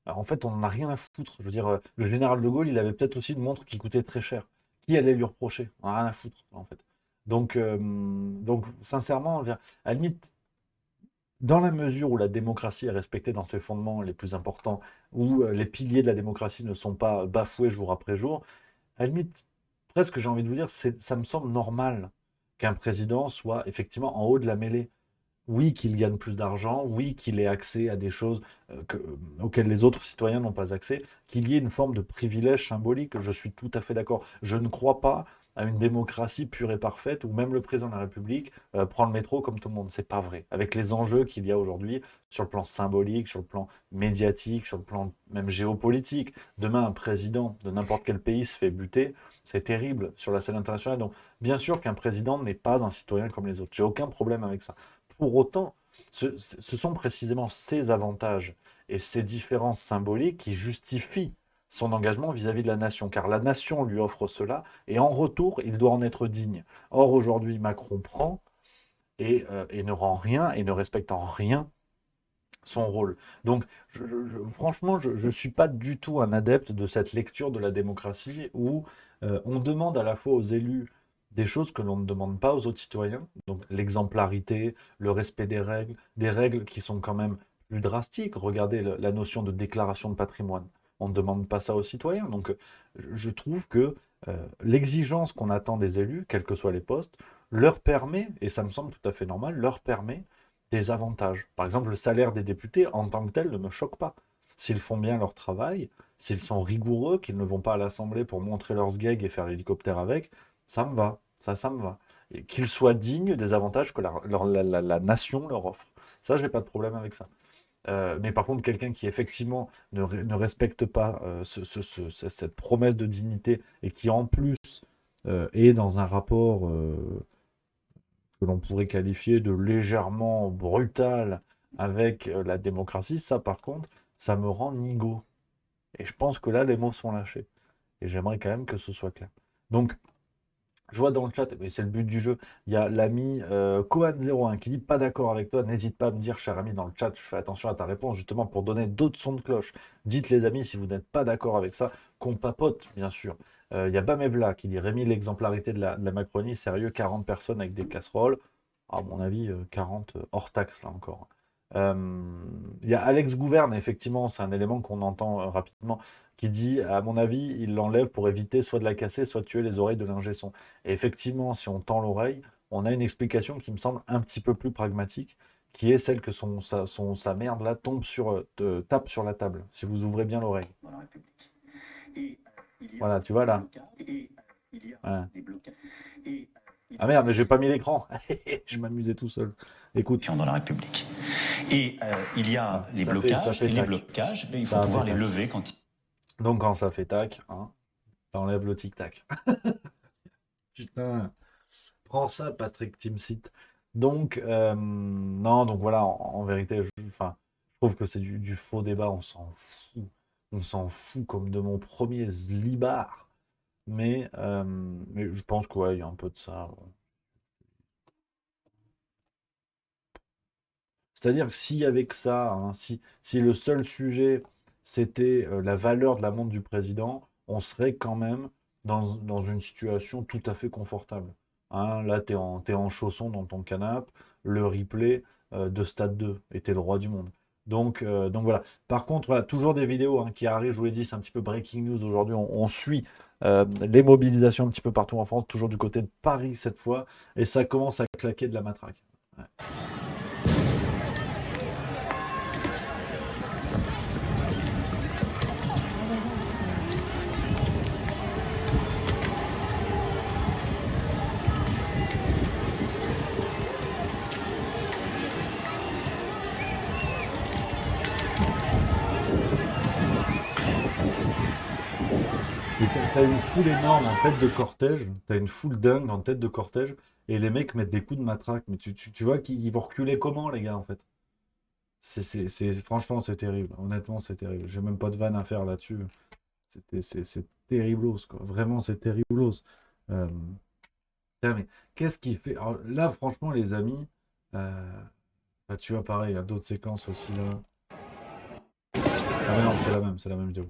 Alors, en fait, on n'en a rien à foutre. Je veux dire, le général de Gaulle, il avait peut-être aussi une montre qui coûtait très cher. Qui allait lui reprocher? On n'a rien à foutre, en fait. Donc sincèrement, je veux dire, à la limite, dans la mesure où la démocratie est respectée dans ses fondements les plus importants, où les piliers de la démocratie ne sont pas bafoués jour après jour, à la limite, presque j'ai envie de vous dire, ça me semble normal qu'un président soit effectivement en haut de la mêlée. Oui, qu'il gagne plus d'argent, oui, qu'il ait accès à des choses auxquelles les autres citoyens n'ont pas accès, qu'il y ait une forme de privilège symbolique, je suis tout à fait d'accord. Je ne crois pas à une démocratie pure et parfaite où même le président de la République prend le métro comme tout le monde. C'est pas vrai. Avec les enjeux qu'il y a aujourd'hui sur le plan symbolique, sur le plan médiatique, sur le plan même géopolitique. Demain, un président de n'importe quel pays se fait buter, c'est terrible sur la scène internationale. Donc, bien sûr qu'un président n'est pas un citoyen comme les autres. J'ai aucun problème avec ça. Pour autant, ce sont précisément ces avantages et ces différences symboliques qui justifient son engagement vis-à-vis de la nation, car la nation lui offre cela, et en retour, il doit en être digne. Or, aujourd'hui, Macron prend et ne rend rien, et ne respecte en rien son rôle. Donc, franchement, je ne suis pas du tout un adepte de cette lecture de la démocratie où On demande à la fois aux élus des choses que l'on ne demande pas aux autres citoyens, donc l'exemplarité, le respect des règles qui sont quand même plus drastiques. Regardez la notion de déclaration de patrimoine. On ne demande pas ça aux citoyens. Donc je trouve que l'exigence qu'on attend des élus, quels que soient les postes, leur permet, et ça me semble tout à fait normal, leur permet des avantages. Par exemple, le salaire des députés en tant que tel ne me choque pas. S'ils font bien leur travail, s'ils sont rigoureux, qu'ils ne vont pas à l'Assemblée pour montrer leurs sgeg et faire l'hélicoptère avec, ça me va. Ça me va. Et qu'ils soient dignes des avantages que la nation leur offre. Ça, j'ai pas de problème avec ça. Mais par contre, quelqu'un qui effectivement ne respecte pas cette promesse de dignité et qui en plus est dans un rapport que l'on pourrait qualifier de légèrement brutal avec la démocratie, ça par contre, ça me rend nigaud. Et je pense que là, les mots sont lâchés. Et j'aimerais quand même que ce soit clair. Donc, je vois dans le chat, et c'est le but du jeu, il y a l'ami Kohan01 qui dit pas d'accord avec toi. N'hésite pas à me dire, cher ami, dans le chat, je fais attention à ta réponse, justement pour donner d'autres sons de cloche. Dites, les amis, si vous n'êtes pas d'accord avec ça, qu'on papote, bien sûr. Il y a Bamevla qui dit Rémi, l'exemplarité de la Macronie, sérieux, 40 personnes avec des casseroles. À mon avis, 40 hors taxe, là encore. Il y a Alex Gouverne, effectivement, c'est un élément qu'on entend rapidement, qui dit, à mon avis, il l'enlève pour éviter soit de la casser, soit de tuer les oreilles de l'ingé son. Et effectivement, si on tend l'oreille, on a une explication qui me semble un petit peu plus pragmatique, qui est celle que sa merde là tape sur la table, si vous ouvrez bien l'oreille. Dans la République. Et, Voilà, tu vois là. il y a Voilà. des blocages. Et, Ah merde, mais j'ai pas mis l'écran. Je m'amusais tout seul. Écoute. dans la République. Et il y a les blocages, et les blocages, il faut pouvoir les lever quand ils... Donc quand ça fait tac, hein, t'enlèves le tic-tac. Putain, prends ça, Patrick Timsit. Donc, non, donc voilà, en vérité, je trouve que c'est du faux débat, on s'en fout. On s'en fout comme de mon premier zlibar. Mais je pense qu'il y a un peu de ça. C'est-à-dire que si avec ça, hein, si le seul sujet, c'était la valeur de la montre du président, on serait quand même dans une situation tout à fait confortable. Hein, là, t'es en chaussons dans ton canapé, le replay de Stade 2, et t'es le roi du monde. Donc voilà. Par contre, voilà, toujours des vidéos hein, qui arrivent, je vous l'ai dit, c'est un petit peu breaking news aujourd'hui. On suit les mobilisations un petit peu partout en France, toujours du côté de Paris cette fois, et ça commence à claquer de la matraque. Ouais. Et t'as une foule énorme en tête de cortège, t'as une foule dingue en tête de cortège, et les mecs mettent des coups de matraque. Mais tu vois qu'ils vont reculer comment, les gars, en fait? Franchement, c'est terrible. Honnêtement, c'est terrible. J'ai même pas de vanne à faire là-dessus. C'est terriblos, quoi. Vraiment, c'est terriblos. Euh, Putain, mais qu'est-ce qui fait... Alors, là, franchement, les amis, bah, tu vois, pareil, il y a d'autres séquences aussi, là. Ah mais non, c'est la même vidéo.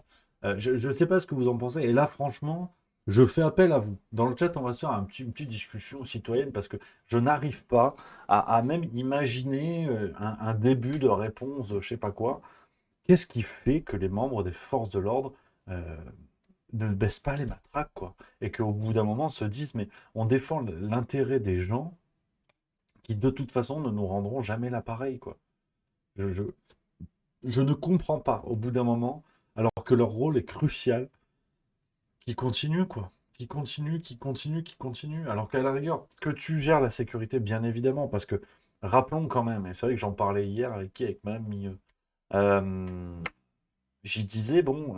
Je ne sais pas ce que vous en pensez. Et là, franchement, je fais appel à vous. Dans le chat, on va se faire une petite discussion citoyenne parce que je n'arrive pas à même imaginer un début de réponse, je sais pas quoi. Qu'est-ce qui fait que les membres des forces de l'ordre ne baissent pas les matraques, quoi? Et qu'au bout d'un moment se disent, mais on défend l'intérêt des gens qui, de toute façon, ne nous rendront jamais l'appareil, quoi. Je ne comprends pas, au bout d'un moment, alors que leur rôle est crucial, qu'ils continuent, quoi. Qu'ils continuent. Alors qu'à la rigueur, que tu gères la sécurité, bien évidemment, parce que, rappelons quand même, et c'est vrai que j'en parlais hier avec Mme Milleux, j'y disais, bon,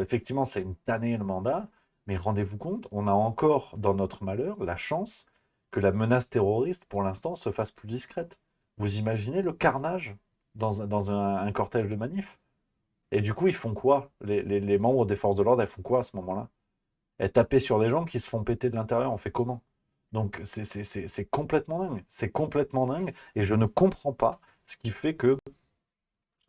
effectivement, c'est une tannée le mandat, mais rendez-vous compte, on a encore, dans notre malheur, la chance que la menace terroriste, pour l'instant, se fasse plus discrète. Vous imaginez le carnage dans un cortège de manif? Et du coup, ils font quoi? Les membres des forces de l'ordre, elles font quoi à ce moment-là? Elles tapent sur des gens qui se font péter de l'intérieur, on fait comment? Donc, c'est complètement dingue. C'est complètement dingue. Et je ne comprends pas ce qui fait que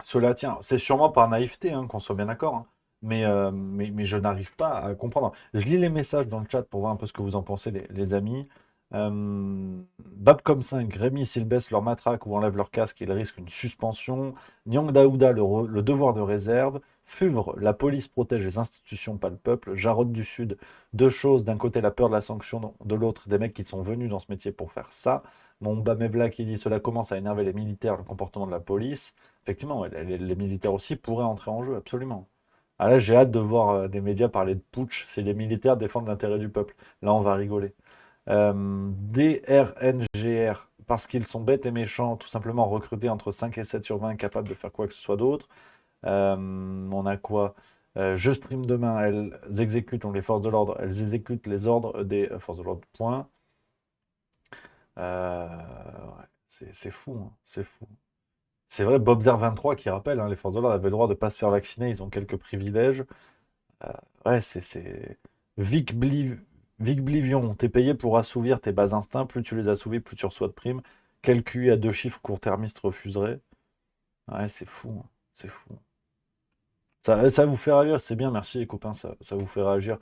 cela tient. C'est sûrement par naïveté, hein, qu'on soit bien d'accord. Hein. mais je n'arrive pas à comprendre. Je lis les messages dans le chat pour voir un peu ce que vous en pensez, les amis. Babcom 5, Rémi, s'ils baissent leur matraque ou enlèvent leur casque, ils risquent une suspension. Nyang Daouda, le devoir de réserve. Fuvre, la police protège les institutions, pas le peuple. Jarod du Sud, deux choses. D'un côté, la peur de la sanction, de l'autre, des mecs qui sont venus dans ce métier pour faire ça. Mon Bamevla qui dit cela commence à énerver les militaires, le comportement de la police. Effectivement, ouais, les militaires aussi pourraient entrer en jeu, absolument. Ah là, j'ai hâte de voir des médias parler de putsch si les militaires défendent l'intérêt du peuple. Là, on va rigoler. DRNGR, parce qu'ils sont bêtes et méchants, tout simplement recrutés entre 5 et 7 sur 20, capables de faire quoi que ce soit d'autre. On a quoi? Je stream demain, elles exécutent, les forces de l'ordre, elles exécutent les ordres des forces de l'ordre, point. Ouais, c'est fou, hein, c'est fou. C'est vrai, Bobzer23 qui rappelle, hein, les forces de l'ordre avaient le droit de ne pas se faire vacciner, ils ont quelques privilèges. Ouais, c'est... Vic Blivion, t'es payé pour assouvir tes bas instincts, plus tu les assouvis, plus tu reçois de primes. Quel QI à 2 chiffres court-termiste refuserait? Ouais, c'est fou, hein, c'est fou. Ça vous fait réagir, c'est bien, merci les copains, ça vous fait réagir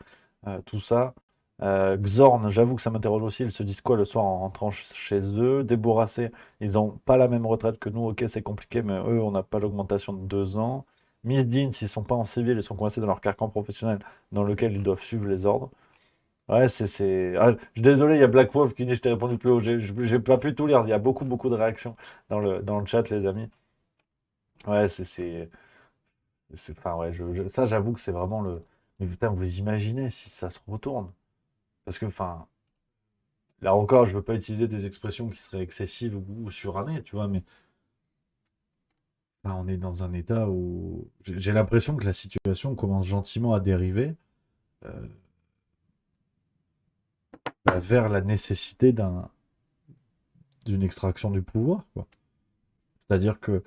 tout ça. Xorn, j'avoue que ça m'interroge aussi, ils se disent quoi le soir en rentrant chez eux? Débourassés, ils n'ont pas la même retraite que nous, ok c'est compliqué, mais eux on n'a pas l'augmentation de 2 ans. Miss Dean, s'ils sont pas en civil, ils sont coincés dans leur carcan professionnel dans lequel ils doivent suivre les ordres. Ouais, Ah, je suis désolé, il y a Black Wolf qui dit je t'ai répondu plus haut, j'ai pas pu tout lire, il y a beaucoup beaucoup de réactions dans le chat les amis. Ouais, enfin, ouais, ça, j'avoue que c'est vraiment le. Mais putain, vous imaginez si ça se retourne? Parce que, enfin, là encore, je veux pas utiliser des expressions qui seraient excessives ou surannées, tu vois, mais là, on est dans un état où j'ai l'impression que la situation commence gentiment à dériver euh, vers la nécessité d'une extraction du pouvoir, quoi. C'est-à-dire que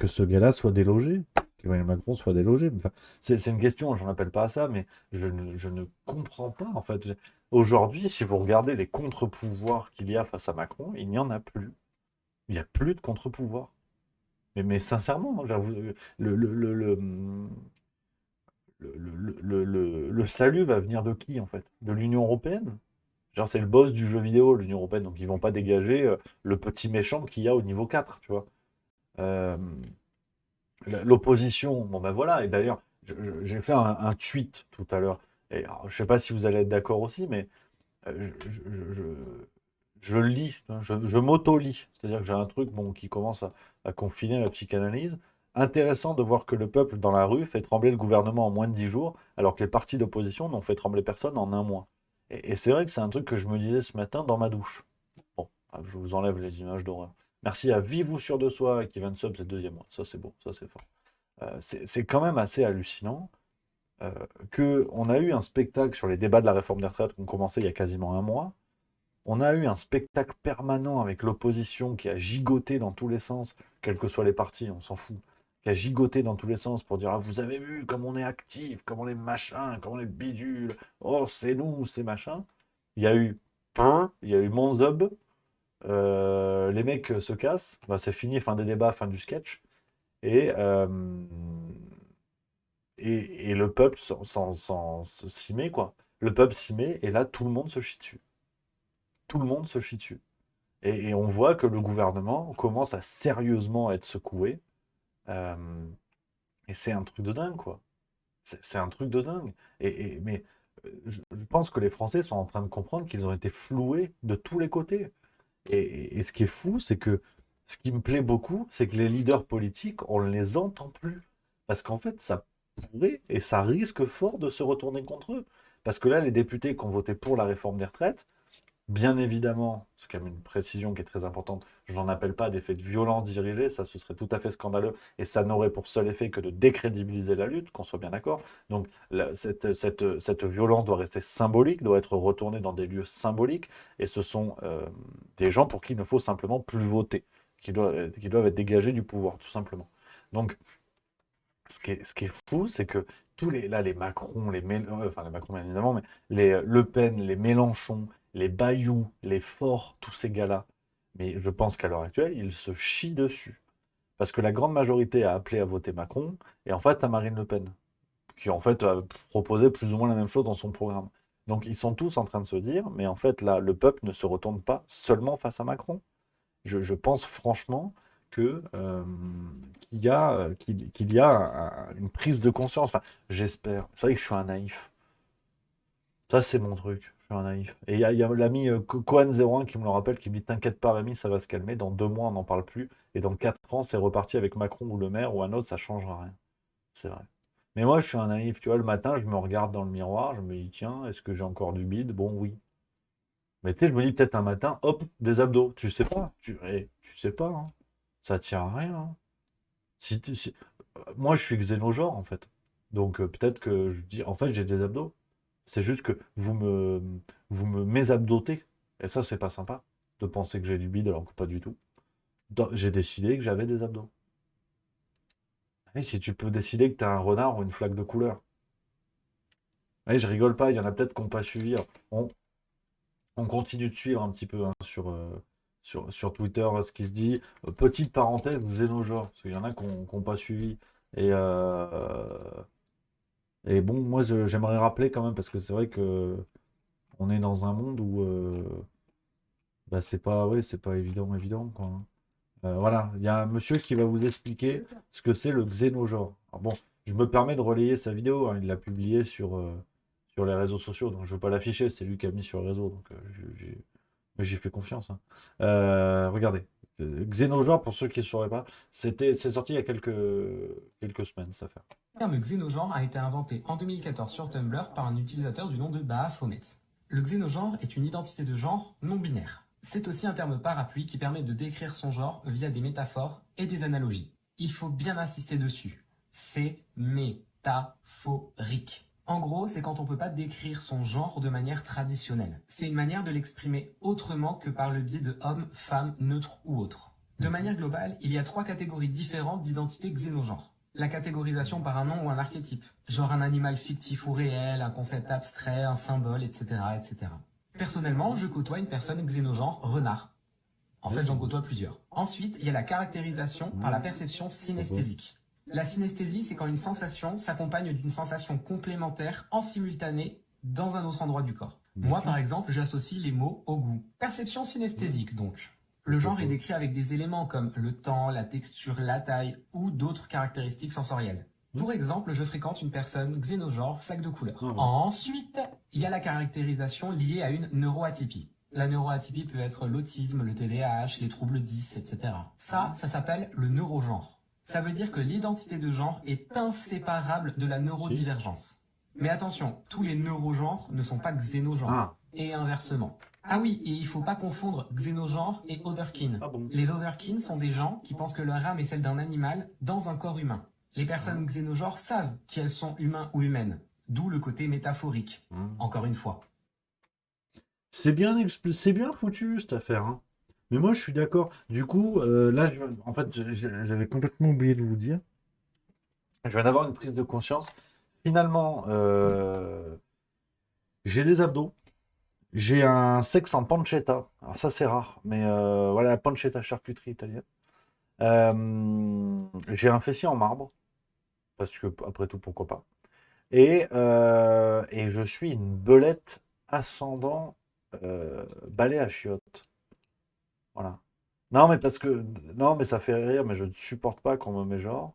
ce gars-là soit délogé, qu'Emmanuel Macron soit délogé. Enfin, c'est une question, j'en appelle pas à ça, mais je ne comprends pas, en fait. Aujourd'hui, si vous regardez les contre-pouvoirs qu'il y a face à Macron, il n'y en a plus. Il n'y a plus de contre-pouvoir. Mais sincèrement, hein, j'avoue, le salut va venir de qui, en fait? De l'Union européenne? Genre, c'est le boss du jeu vidéo, l'Union européenne, donc ils vont pas dégager le petit méchant qu'il y a au niveau 4, tu vois. Euh, L'opposition, bon ben voilà, et d'ailleurs, j'ai fait un tweet tout à l'heure, et alors, je sais pas si vous allez être d'accord aussi, mais je lis, hein, je m'auto-lis, c'est-à-dire que j'ai un truc bon, qui commence à confiner la psychanalyse. Intéressant de voir que le peuple dans la rue fait trembler le gouvernement en moins de 10 jours, alors que les partis d'opposition n'ont fait trembler personne en un mois. Et c'est vrai que c'est un truc que je me disais ce matin dans ma douche. Bon, je vous enlève les images d'horreur. Merci à Vivou sur de soi qui vient de sub, c'est le deuxième mois. Ça c'est beau, ça c'est fort. C'est quand même assez hallucinant qu'on a eu un spectacle sur les débats de la réforme des retraites qui ont commencé il y a quasiment un mois. On a eu un spectacle permanent avec l'opposition qui a gigoté dans tous les sens, quels que soient les partis, on s'en fout, qui a gigoté dans tous les sens pour dire ah, vous avez vu comme on est actif, comme on est machin, comme on est bidule, oh c'est nous, c'est machin. Il y a eu il y a eu Monzob, les mecs se cassent, bah, c'est fini, fin des débats, fin du sketch. Et, euh, et le peuple s'y met, quoi. Le peuple s'y met, et là, tout le monde se chie dessus. Tout le monde se chie dessus. Et on voit que le gouvernement commence à sérieusement être secoué. euh, et c'est un truc de dingue, quoi. C'est un truc de dingue. Mais je pense que les Français sont en train de comprendre qu'ils ont été floués de tous les côtés. Et ce qui est fou, c'est que ce qui me plaît beaucoup, c'est que les leaders politiques, on ne les entend plus. Parce qu'en fait, ça pourrait et ça risque fort de se retourner contre eux. Parce que là, les députés qui ont voté pour la réforme des retraites, bien évidemment, c'est quand même une précision qui est très importante, je n'en appelle pas des faits de violence dirigée, ça ce serait tout à fait scandaleux, et ça n'aurait pour seul effet que de décrédibiliser la lutte, qu'on soit bien d'accord. Donc cette violence doit rester symbolique, doit être retournée dans des lieux symboliques, et ce sont des gens pour qui il ne faut simplement plus voter, qui doivent être dégagés du pouvoir, tout simplement. Donc, ce qui est fou, c'est que les Macron, enfin les Macron bien évidemment, mais les Le Pen, les Mélenchon, les Bayou, les Faure, tous ces gars-là, mais je pense qu'à l'heure actuelle, ils se chient dessus. Parce que la grande majorité a appelé à voter Macron, et en face, t'as Marine Le Pen. qui en fait proposait plus ou moins la même chose dans son programme. Donc ils sont tous en train de se dire, mais en fait là, le peuple ne se retourne pas seulement face à Macron. Je pense franchement que qu'il y a une prise de conscience. Enfin, j'espère. C'est vrai que je suis un naïf. Ça, c'est mon truc. Je suis un naïf. Et il y a l'ami Cohen01 qui me le rappelle, qui me dit: T'inquiète pas, Rémi, ça va se calmer. Dans 2 mois, on n'en parle plus. Et dans 4 ans, c'est reparti avec Macron ou le maire ou un autre, ça changera rien. C'est vrai. Mais moi, je suis un naïf. Tu vois, le matin, je me regarde dans le miroir, je me dis: Tiens, est-ce que j'ai encore du bide? Bon, oui. Mais tu sais, je me dis peut-être un matin, hop, des abdos. Tu sais pas. Tu sais pas, hein. Ça tient à rien, hein. Moi, je suis xénogenre, en fait. Donc, peut-être que je dis, en fait, j'ai des abdos. C'est juste que vous me mésabdotez. Et ça, c'est pas sympa de penser que j'ai du bide alors que pas du tout. J'ai décidé que j'avais des abdos. Et si tu peux décider que t'es un renard ou une flaque de couleur. Ouais, je rigole pas, il y en a peut-être qui n'ont pas suivi. On, on continue de suivre un petit peu, hein, sur Twitter ce qui se dit. Petite parenthèse, xénogenre, parce qu'il y en a qui n'ont pas suivi. Et, et bon, moi j'aimerais rappeler quand même, parce que c'est vrai que on est dans un monde où bah, c'est pas, ouais, c'est pas évident, quoi, hein. Voilà, il y a un monsieur qui va vous expliquer ce que c'est le xénogenre. Alors bon, je me permets de relayer sa vidéo, hein, il l'a publiée sur les réseaux sociaux, donc je ne veux pas l'afficher, c'est lui qui a mis sur le réseau, donc j'ai fait confiance, hein. Regardez, xénogenre, pour ceux qui ne sauraient pas, c'est sorti il y a quelques semaines, ça fait. Le terme xénogenre a été inventé en 2014 sur Tumblr par un utilisateur du nom de Baphomet. Le xénogenre est une identité de genre non binaire. C'est aussi un terme parapluie qui permet de décrire son genre via des métaphores et des analogies. Il faut bien insister dessus. C'est métaphorique. En gros, c'est quand on ne peut pas décrire son genre de manière traditionnelle. C'est une manière de l'exprimer autrement que par le biais de homme, femme, neutre ou autre. De manière globale, il y a 3 catégories différentes d'identité xénogenre. La catégorisation par un nom ou un archétype, genre un animal fictif ou réel, un concept abstrait, un symbole, etc., etc. Personnellement, je côtoie une personne xénogenre renard. En fait, j'en côtoie plusieurs. Ensuite, il y a la caractérisation par la perception synesthésique. La synesthésie, c'est quand une sensation s'accompagne d'une sensation complémentaire en simultané dans un autre endroit du corps. Moi, par exemple, j'associe les mots au goût. Perception synesthésique, donc. Le genre est décrit avec des éléments comme le temps, la texture, la taille ou d'autres caractéristiques sensorielles. Pour exemple, je fréquente une personne xénogenre flaque de couleur. Ensuite, il y a la caractérisation liée à une neuroatypie. La neuroatypie peut être l'autisme, le TDAH, les troubles 10, etc. Ça s'appelle le neurogenre. Ça veut dire que l'identité de genre est inséparable de la neurodivergence. Mais attention, tous les neurogenres ne sont pas xénogenres. Et inversement. Ah oui, et il faut pas confondre xénogenre et otherkin. Bon. Les otherkin sont des gens qui pensent que leur âme est celle d'un animal dans un corps humain. Les personnes xénogenres savent qu'elles sont humains ou humaines, d'où le côté métaphorique, encore une fois. C'est bien foutu cette affaire, hein. Mais moi je suis d'accord. Du coup, là, en fait, j'avais complètement oublié de vous dire. Je viens d'avoir une prise de conscience. Finalement, j'ai des abdos. J'ai un sexe en pancetta. Alors ça c'est rare, mais voilà, la pancetta charcuterie italienne. J'ai un fessier en marbre, parce que après tout, pourquoi pas. Et je suis une belette ascendant balai à chiottes. Voilà. Non, mais non, mais ça fait rire, mais je ne supporte pas qu'on me met genre.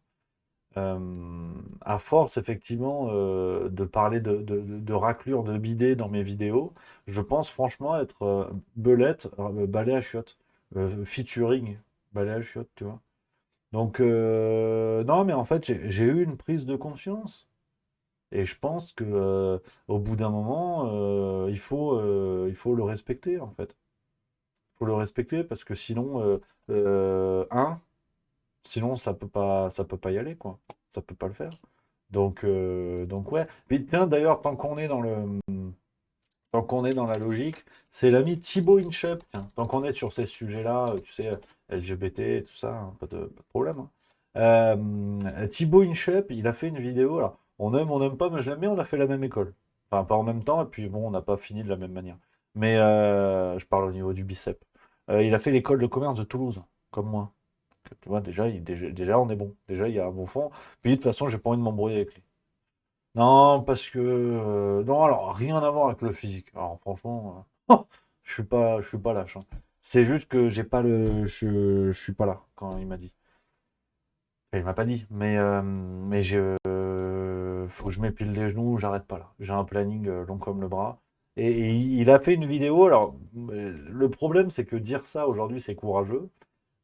À force, effectivement, de parler de raclure de bidet dans mes vidéos, je pense franchement être belette, balai à chiottes. Featuring balai à chiottes, tu vois. Donc, non, mais en fait, j'ai eu une prise de conscience. Et je pense que au bout d'un moment, il faut le respecter, en fait. Il faut le respecter parce que sinon, sinon ça peut pas y aller, quoi. Ça peut pas le faire. Donc ouais. Puis tiens, d'ailleurs, tant qu'on est dans la logique, c'est l'ami Thibaut Inchep. Tiens, tant qu'on est sur ces sujets-là, tu sais, LGBT et tout ça, hein, pas de problème, hein. Thibaut Inchep, il a fait une vidéo. Alors, on n'aime pas, mais je l'aime bien. On a fait la même école. Enfin, pas en même temps, et puis bon, on n'a pas fini de la même manière. Mais je parle au niveau du bicep. Il a fait l'école de commerce de Toulouse, comme moi. Tu vois, déjà, on est bon. Déjà, il y a un bon fond. Puis de toute façon, j'ai pas envie de m'embrouiller avec lui. Non, parce que non, alors rien à voir avec le physique. Alors franchement, je suis pas lâche, hein. C'est juste que j'ai pas je suis pas là quand il m'a dit. Enfin, il m'a pas dit, mais faut que je m'épile les genoux, j'arrête pas là. J'ai un planning long comme le bras. Et il a fait une vidéo. Alors, le problème, c'est que dire ça aujourd'hui, c'est courageux.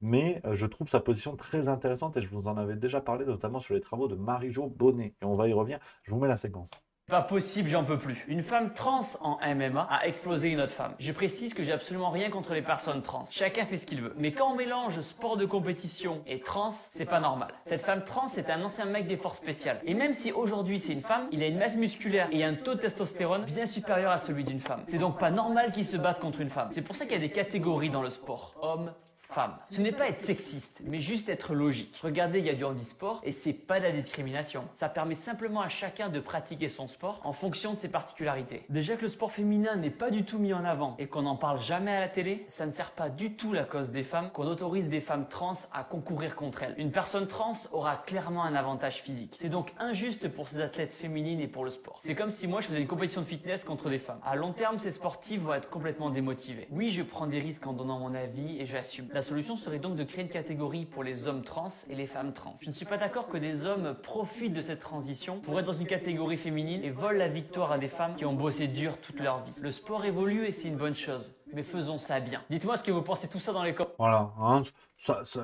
Mais je trouve sa position très intéressante et je vous en avais déjà parlé, notamment sur les travaux de Marie-Jo Bonnet. Et on va y revenir. Je vous mets la séquence. Pas possible, j'en peux plus. Une femme trans en MMA a explosé une autre femme. Je précise que j'ai absolument rien contre les personnes trans. Chacun fait ce qu'il veut. Mais quand on mélange sport de compétition et trans, c'est pas normal. Cette femme trans est un ancien mec des forces spéciales. Et même si aujourd'hui c'est une femme, il a une masse musculaire et un taux de testostérone bien supérieur à celui d'une femme. C'est donc pas normal qu'il se batte contre une femme. C'est pour ça qu'il y a des catégories dans le sport. Hommes, femme. Ce n'est pas être sexiste, mais juste être logique. Regardez, il y a du handisport et c'est pas de la discrimination. Ça permet simplement à chacun de pratiquer son sport en fonction de ses particularités. Déjà que le sport féminin n'est pas du tout mis en avant et qu'on n'en parle jamais à la télé, ça ne sert pas du tout la cause des femmes qu'on autorise des femmes trans à concourir contre elles. Une personne trans aura clairement un avantage physique. C'est donc injuste pour ces athlètes féminines et pour le sport. C'est comme si moi je faisais une compétition de fitness contre des femmes. À long terme, ces sportifs vont être complètement démotivés. Oui, je prends des risques en donnant mon avis et j'assume. La solution serait donc de créer une catégorie pour les hommes trans et les femmes trans. Je ne suis pas d'accord que des hommes profitent de cette transition pour être dans une catégorie féminine et volent la victoire à des femmes qui ont bossé dur toute leur vie. Le sport évolue et c'est une bonne chose. Mais faisons ça bien. Dites-moi ce que vous pensez de tout ça dans les commentaires. Voilà, hein,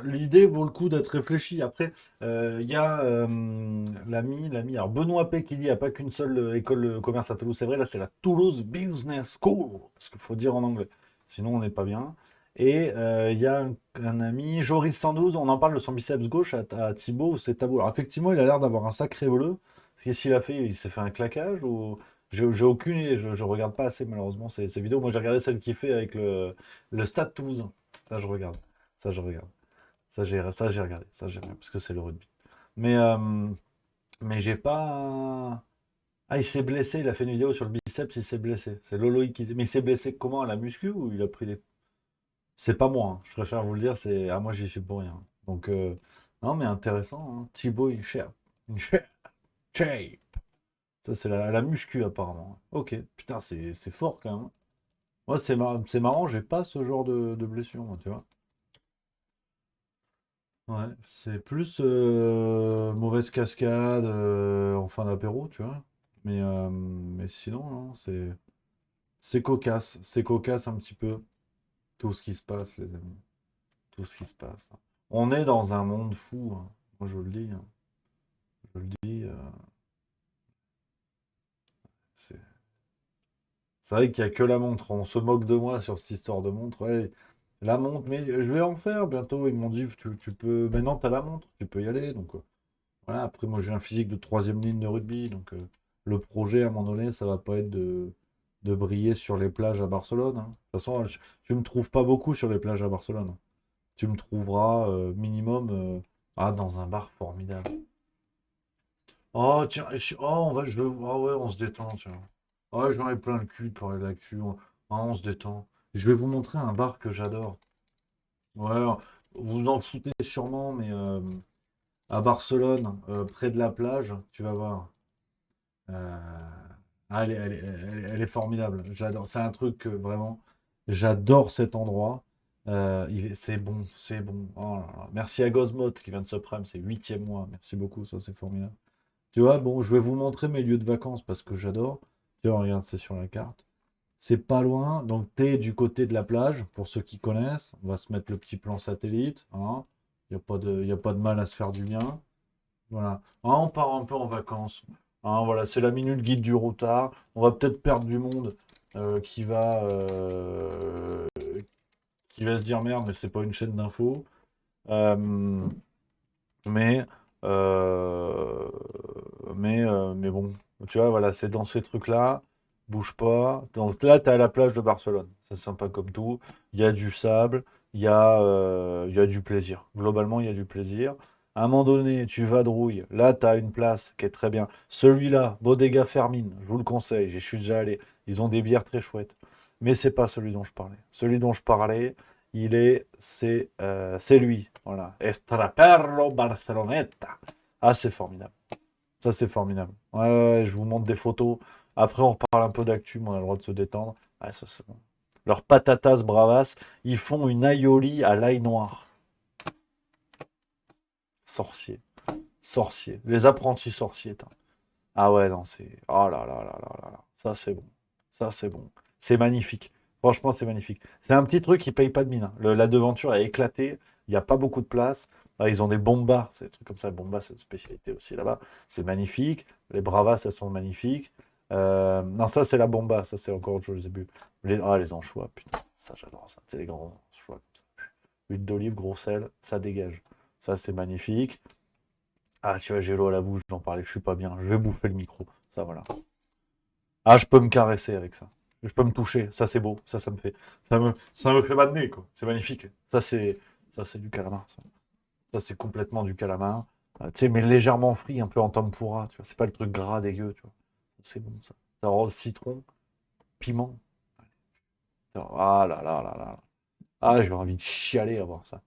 l'idée vaut le coup d'être réfléchie. Après, il y a l'ami, alors Benoît P qui dit il n'y a pas qu'une seule école de commerce à Toulouse. C'est vrai, là c'est la Toulouse Business School, parce qu'il faut dire en anglais, sinon on n'est pas bien. Et il y a un ami, Joris 112, on en parle de son biceps gauche à Thibaut, c'est tabou. Alors effectivement, il a l'air d'avoir un sacré voleux. Qu'est-ce qu'il a fait? Il s'est fait un claquage ou... J'ai aucune idée, je regarde pas assez malheureusement ces vidéos. Moi j'ai regardé celle qu'il fait avec le Stade Toulousain. Ça je regarde. Ça je regarde. Ça j'ai regardé. Ça j'ai regardé parce que c'est le rugby. Mais, euh, mais j'ai pas. Ah, il s'est blessé, il a fait une vidéo sur le biceps, il s'est blessé. C'est Loloï qui. Mais il s'est blessé comment? À la muscu ou il a pris des. C'est pas moi, hein. Je préfère vous le dire, c'est. Ah, moi j'y suis pour rien. Donc, non, mais intéressant, hein. Thibaut, il cherche. Une shape. Ça, c'est la muscu, apparemment. Ok, putain, c'est fort quand même. Moi, c'est marrant, j'ai pas ce genre de blessure, moi, tu vois. Ouais, c'est plus mauvaise cascade en fin d'apéro, tu vois. Mais sinon, non, c'est cocasse. C'est cocasse un petit peu tout ce qui se passe, les amis. Tout ce qui se passe. On est dans un monde fou, hein. Moi, je le dis, hein. Je le dis. C'est c'est vrai qu'il n'y a que la montre. On se moque de moi sur cette histoire de montre. Ouais, la montre, mais je vais en faire bientôt. Ils m'ont dit, tu peux. Maintenant, tu as la montre, tu peux y aller. Donc, voilà. Après, moi, j'ai un physique de troisième ligne de rugby. Donc, le projet, à un moment donné, ça va pas être de briller sur les plages à Barcelone, hein. De toute façon, tu me trouves pas beaucoup sur les plages à Barcelone. Tu me trouveras minimum dans un bar formidable. Oh, tiens, ah ouais, on se détend, tiens. Ah, j'en ai plein le cul de parler de l'actu. On se détend. Je vais vous montrer un bar que j'adore. Ouais, vous en foutez sûrement, mais à Barcelone, près de la plage, tu vas voir. Euh, elle est formidable. J'adore. C'est un truc que vraiment, j'adore cet endroit. C'est bon, c'est bon. Oh là là. Merci à Gosmot qui vient de se prime, c'est 8e mois. Merci beaucoup, ça c'est formidable. Tu vois, bon, je vais vous montrer mes lieux de vacances parce que j'adore. Tu vois, regarde, c'est sur la carte. C'est pas loin, donc t'es du côté de la plage, pour ceux qui connaissent. On va se mettre le petit plan satellite, hein. Y a pas de mal à se faire du bien. Voilà. Ah, on part un peu en vacances. Hein, voilà, c'est la minute guide du routard. On va peut-être perdre du monde qui va se dire merde, mais c'est pas une chaîne d'infos. Euh, mais, euh, mais bon, tu vois, voilà, c'est dans ces trucs-là, bouge pas. Donc là, tu es à la plage de Barcelone, c'est sympa comme tout. Il y a du sable, il y a du plaisir. Globalement, il y a du plaisir. À un moment donné, tu vadrouilles, là, tu as une place qui est très bien. Celui-là, Bodega Fermine, je vous le conseille, j'y suis déjà allé. Ils ont des bières très chouettes. Mais c'est pas celui dont je parlais. Celui dont je parlais, c'est lui. Voilà. Estraperlo Barceloneta. Ah, c'est formidable. Ça, c'est formidable. Ouais, ouais, ouais, je vous montre des photos. Après, on reparle un peu d'actu, mais on a le droit de se détendre. Ouais, ça, c'est bon. Leurs patatas bravas, ils font une aioli à l'ail noir. Sorcier. Sorcier. Les apprentis sorciers. Tain. Ah ouais, non, c'est... Oh là là là là là là. Ça, c'est bon. Ça, c'est bon. C'est magnifique. Franchement, c'est magnifique. C'est un petit truc qui paye pas de mine. Hein. La devanture est éclatée. Il n'y a pas beaucoup de place. Ah, ils ont des bombas. C'est des trucs comme ça. Bombas, c'est une spécialité aussi là-bas. C'est magnifique. Les bravas, elles sont magnifiques. Non, ça, c'est la bomba. Ça, c'est encore autre chose. J'ai bu. Les anchois. Putain, ça, j'adore ça. C'est les grands anchois comme ça. Huile d'olive, gros sel. Ça dégage. Ça, c'est magnifique. Ah, tu vois, j'ai l'eau à la bouche, j'en parlais, je suis pas bien. Je vais bouffer le micro. Ça, voilà. Ah, je peux me caresser avec ça. Je peux me toucher. Ça, c'est beau. Ça me fait. Ça me fait bader, quoi. C'est magnifique. Ça, c'est du calamar. Ça, c'est complètement du calamar. Tu sais, mais légèrement frit, un peu en tempura. Tu vois, c'est pas le truc gras dégueu, tu vois. C'est bon, ça. Ça rose citron, piment. Ah là là là là. Ah, j'ai envie de chialer à voir ça.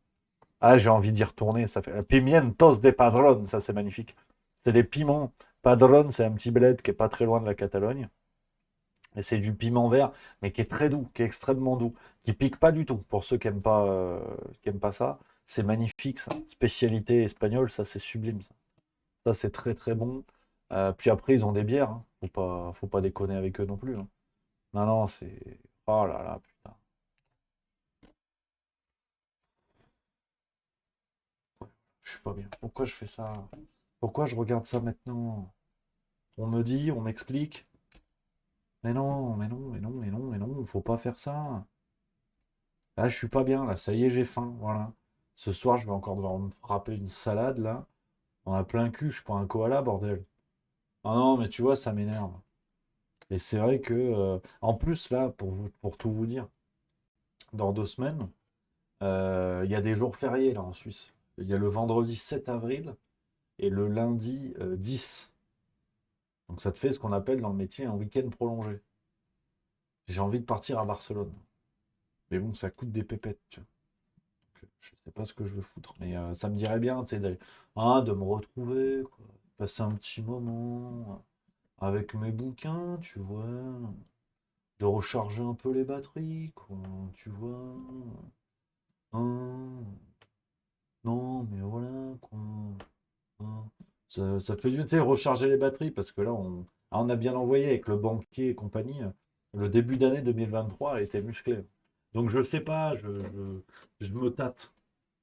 Ah, j'ai envie d'y retourner. Ça fait Pimientos de Padrón, ça c'est magnifique. C'est des piments. Padrón, c'est un petit bled qui est pas très loin de la Catalogne. Et c'est du piment vert, mais qui est très doux, qui est extrêmement doux, qui pique pas du tout. Pour ceux qui aiment pas ça, c'est magnifique ça. Spécialité espagnole, ça c'est sublime ça. Ça c'est très très bon. Puis après ils ont des bières. Hein. Faut pas déconner avec eux non plus. Hein. Non non, c'est. Oh là là, putain. Je suis pas bien. Pourquoi je fais ça? Pourquoi je regarde ça maintenant? On me dit, on m'explique. Mais non, mais non, mais non, mais non, mais non, faut pas faire ça. Là, je suis pas bien, là, ça y est, j'ai faim, voilà. Ce soir, je vais encore devoir me frapper une salade, là. On a plein cul, je suis pas un koala, bordel. Ah non, mais tu vois, ça m'énerve. Et c'est vrai que, en plus, là, pour tout vous dire, dans 2 semaines, il y a des jours fériés, là, en Suisse. Il y a le vendredi 7 avril et le lundi 10. Donc ça te fait ce qu'on appelle dans le métier un week-end prolongé. J'ai envie de partir à Barcelone. Mais bon, ça coûte des pépettes, tu vois. Donc, je sais pas ce que je veux foutre. Mais ça me dirait bien, tu sais, de me retrouver, quoi. Passer un petit moment avec mes bouquins, tu vois. De recharger un peu les batteries, quoi, tu vois. Hein. Non, mais voilà, quoi. Hein. Ça te fait du bien, tu sais, recharger les batteries, parce que là, on a bien envoyé avec le banquier et compagnie. Le début d'année 2023 a été musclé. Donc je ne sais pas, je me tâte.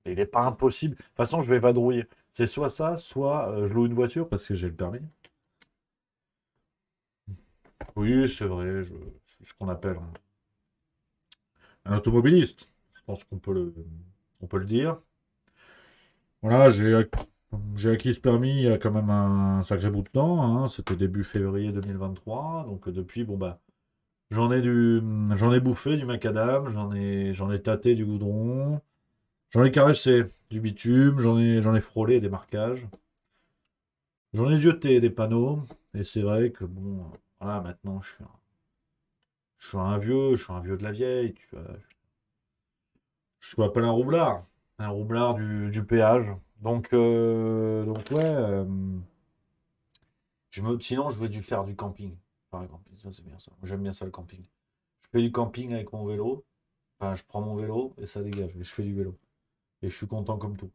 Et il n'est pas impossible. De toute façon, je vais vadrouiller. C'est soit ça, soit je loue une voiture parce que j'ai le permis. Oui, c'est vrai, je suis ce qu'on appelle un automobiliste. Je pense on peut le dire. Voilà, j'ai acquis ce permis il y a quand même un sacré bout de temps. Hein. C'était début février 2023. Donc depuis, bon bah, j'en ai bouffé du macadam, j'en ai tâté du goudron, j'en ai caressé du bitume, j'en ai frôlé des marquages, j'en ai jeté des panneaux. Et c'est vrai que bon, voilà, maintenant je suis un vieux de la vieille, tu vois. Je suis ce qu'on appelle un roublard du péage. Donc ouais, sinon je veux faire du camping. Faire du camping, ça c'est bien ça. J'aime bien ça le camping. Je fais du camping avec mon vélo. Enfin, je prends mon vélo et ça dégage. Et je fais du vélo. Et je suis content comme tout.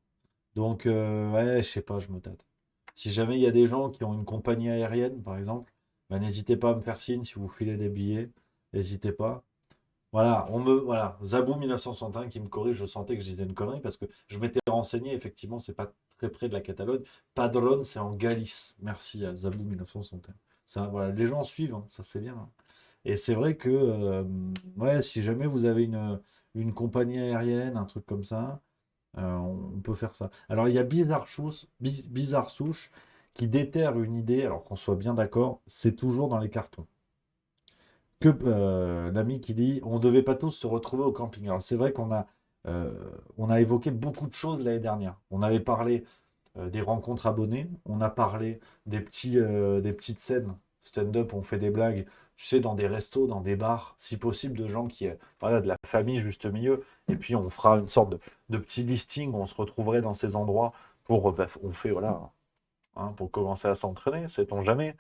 Donc, ouais, je sais pas, je me tâte. Si jamais il y a des gens qui ont une compagnie aérienne, par exemple, bah, n'hésitez pas à me faire signe si vous filez des billets. N'hésitez pas. Voilà, Zabou 1961 qui me corrige, je sentais que je disais une connerie parce que je m'étais renseigné, effectivement, c'est pas très près de la Catalogne. Padrón, c'est en Galice. Merci à Zabou 1961. Ça, voilà, les gens suivent, hein, ça c'est bien. Hein. Et c'est vrai que, ouais, si jamais vous avez une compagnie aérienne, un truc comme ça, on peut faire ça. Alors, il y a Bizarre Souche qui déterre une idée, alors qu'on soit bien d'accord, c'est toujours dans les cartons. L'ami qui dit on ne devait pas tous se retrouver au camping. Alors, c'est vrai qu'on a évoqué beaucoup de choses l'année dernière. On avait parlé des rencontres abonnées, on a parlé des petites scènes stand-up, on fait des blagues, tu sais, dans des restos, dans des bars, si possible, de gens voilà, de la famille juste milieu. Et puis on fera une sorte de petit listing où on se retrouverait dans ces endroits pour, on fait, voilà, hein, pour commencer à s'entraîner, sait-on jamais.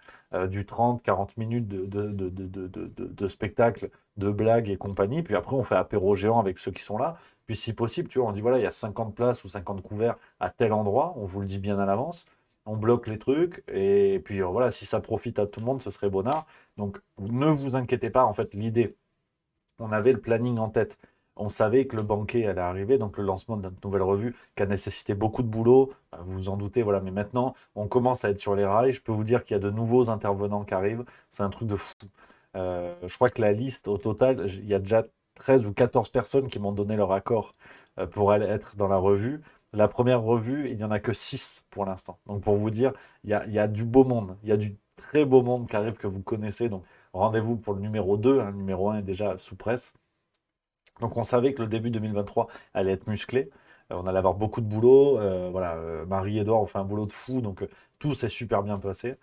Du 30-40 minutes de spectacle, de blagues et compagnie. Puis après, on fait apéro géant avec ceux qui sont là. Puis si possible, tu vois, on dit voilà, il y a 50 places ou 50 couverts à tel endroit. On vous le dit bien à l'avance. On bloque les trucs. Et puis voilà, si ça profite à tout le monde, ce serait bonnard. Donc ne vous inquiétez pas. En fait, l'idée, on avait le planning en tête. On savait que le banquet allait arriver, donc le lancement de notre nouvelle revue, qui a nécessité beaucoup de boulot, vous vous en doutez, voilà. Mais maintenant, on commence à être sur les rails. Je peux vous dire qu'il y a de nouveaux intervenants qui arrivent. C'est un truc de fou. Je crois que la liste, au total, il y a déjà 13 ou 14 personnes qui m'ont donné leur accord pour aller être dans la revue. La première revue, il n'y en a que 6 pour l'instant. Donc pour vous dire, il y a du beau monde. Il y a du très beau monde qui arrive que vous connaissez. Donc rendez-vous pour le numéro 2, hein. Le numéro 1 est déjà sous presse. Donc on savait que le début 2023 allait être musclé. On allait avoir beaucoup de boulot. Voilà, Marie-Edouard ont fait un boulot de fou, donc tout s'est super bien passé.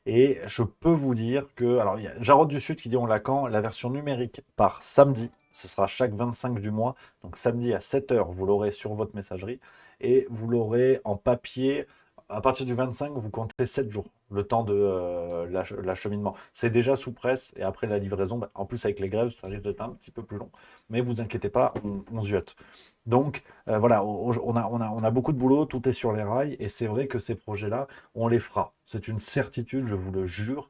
Et je peux vous dire que, alors il y a Jarod du Sud qui dit on l'a quand la version numérique par samedi. Ce sera chaque 25 du mois. Donc samedi à 7h, vous l'aurez sur votre messagerie. Et vous l'aurez en papier. À partir du 25, vous comptez 7 jours, le temps de l'acheminement. C'est déjà sous presse et après la livraison, en plus avec les grèves, ça risque d'être un petit peu plus long. Mais vous inquiétez pas, on ziote. Donc voilà, on a beaucoup de boulot, tout est sur les rails et c'est vrai que ces projets-là, on les fera. C'est une certitude, je vous le jure.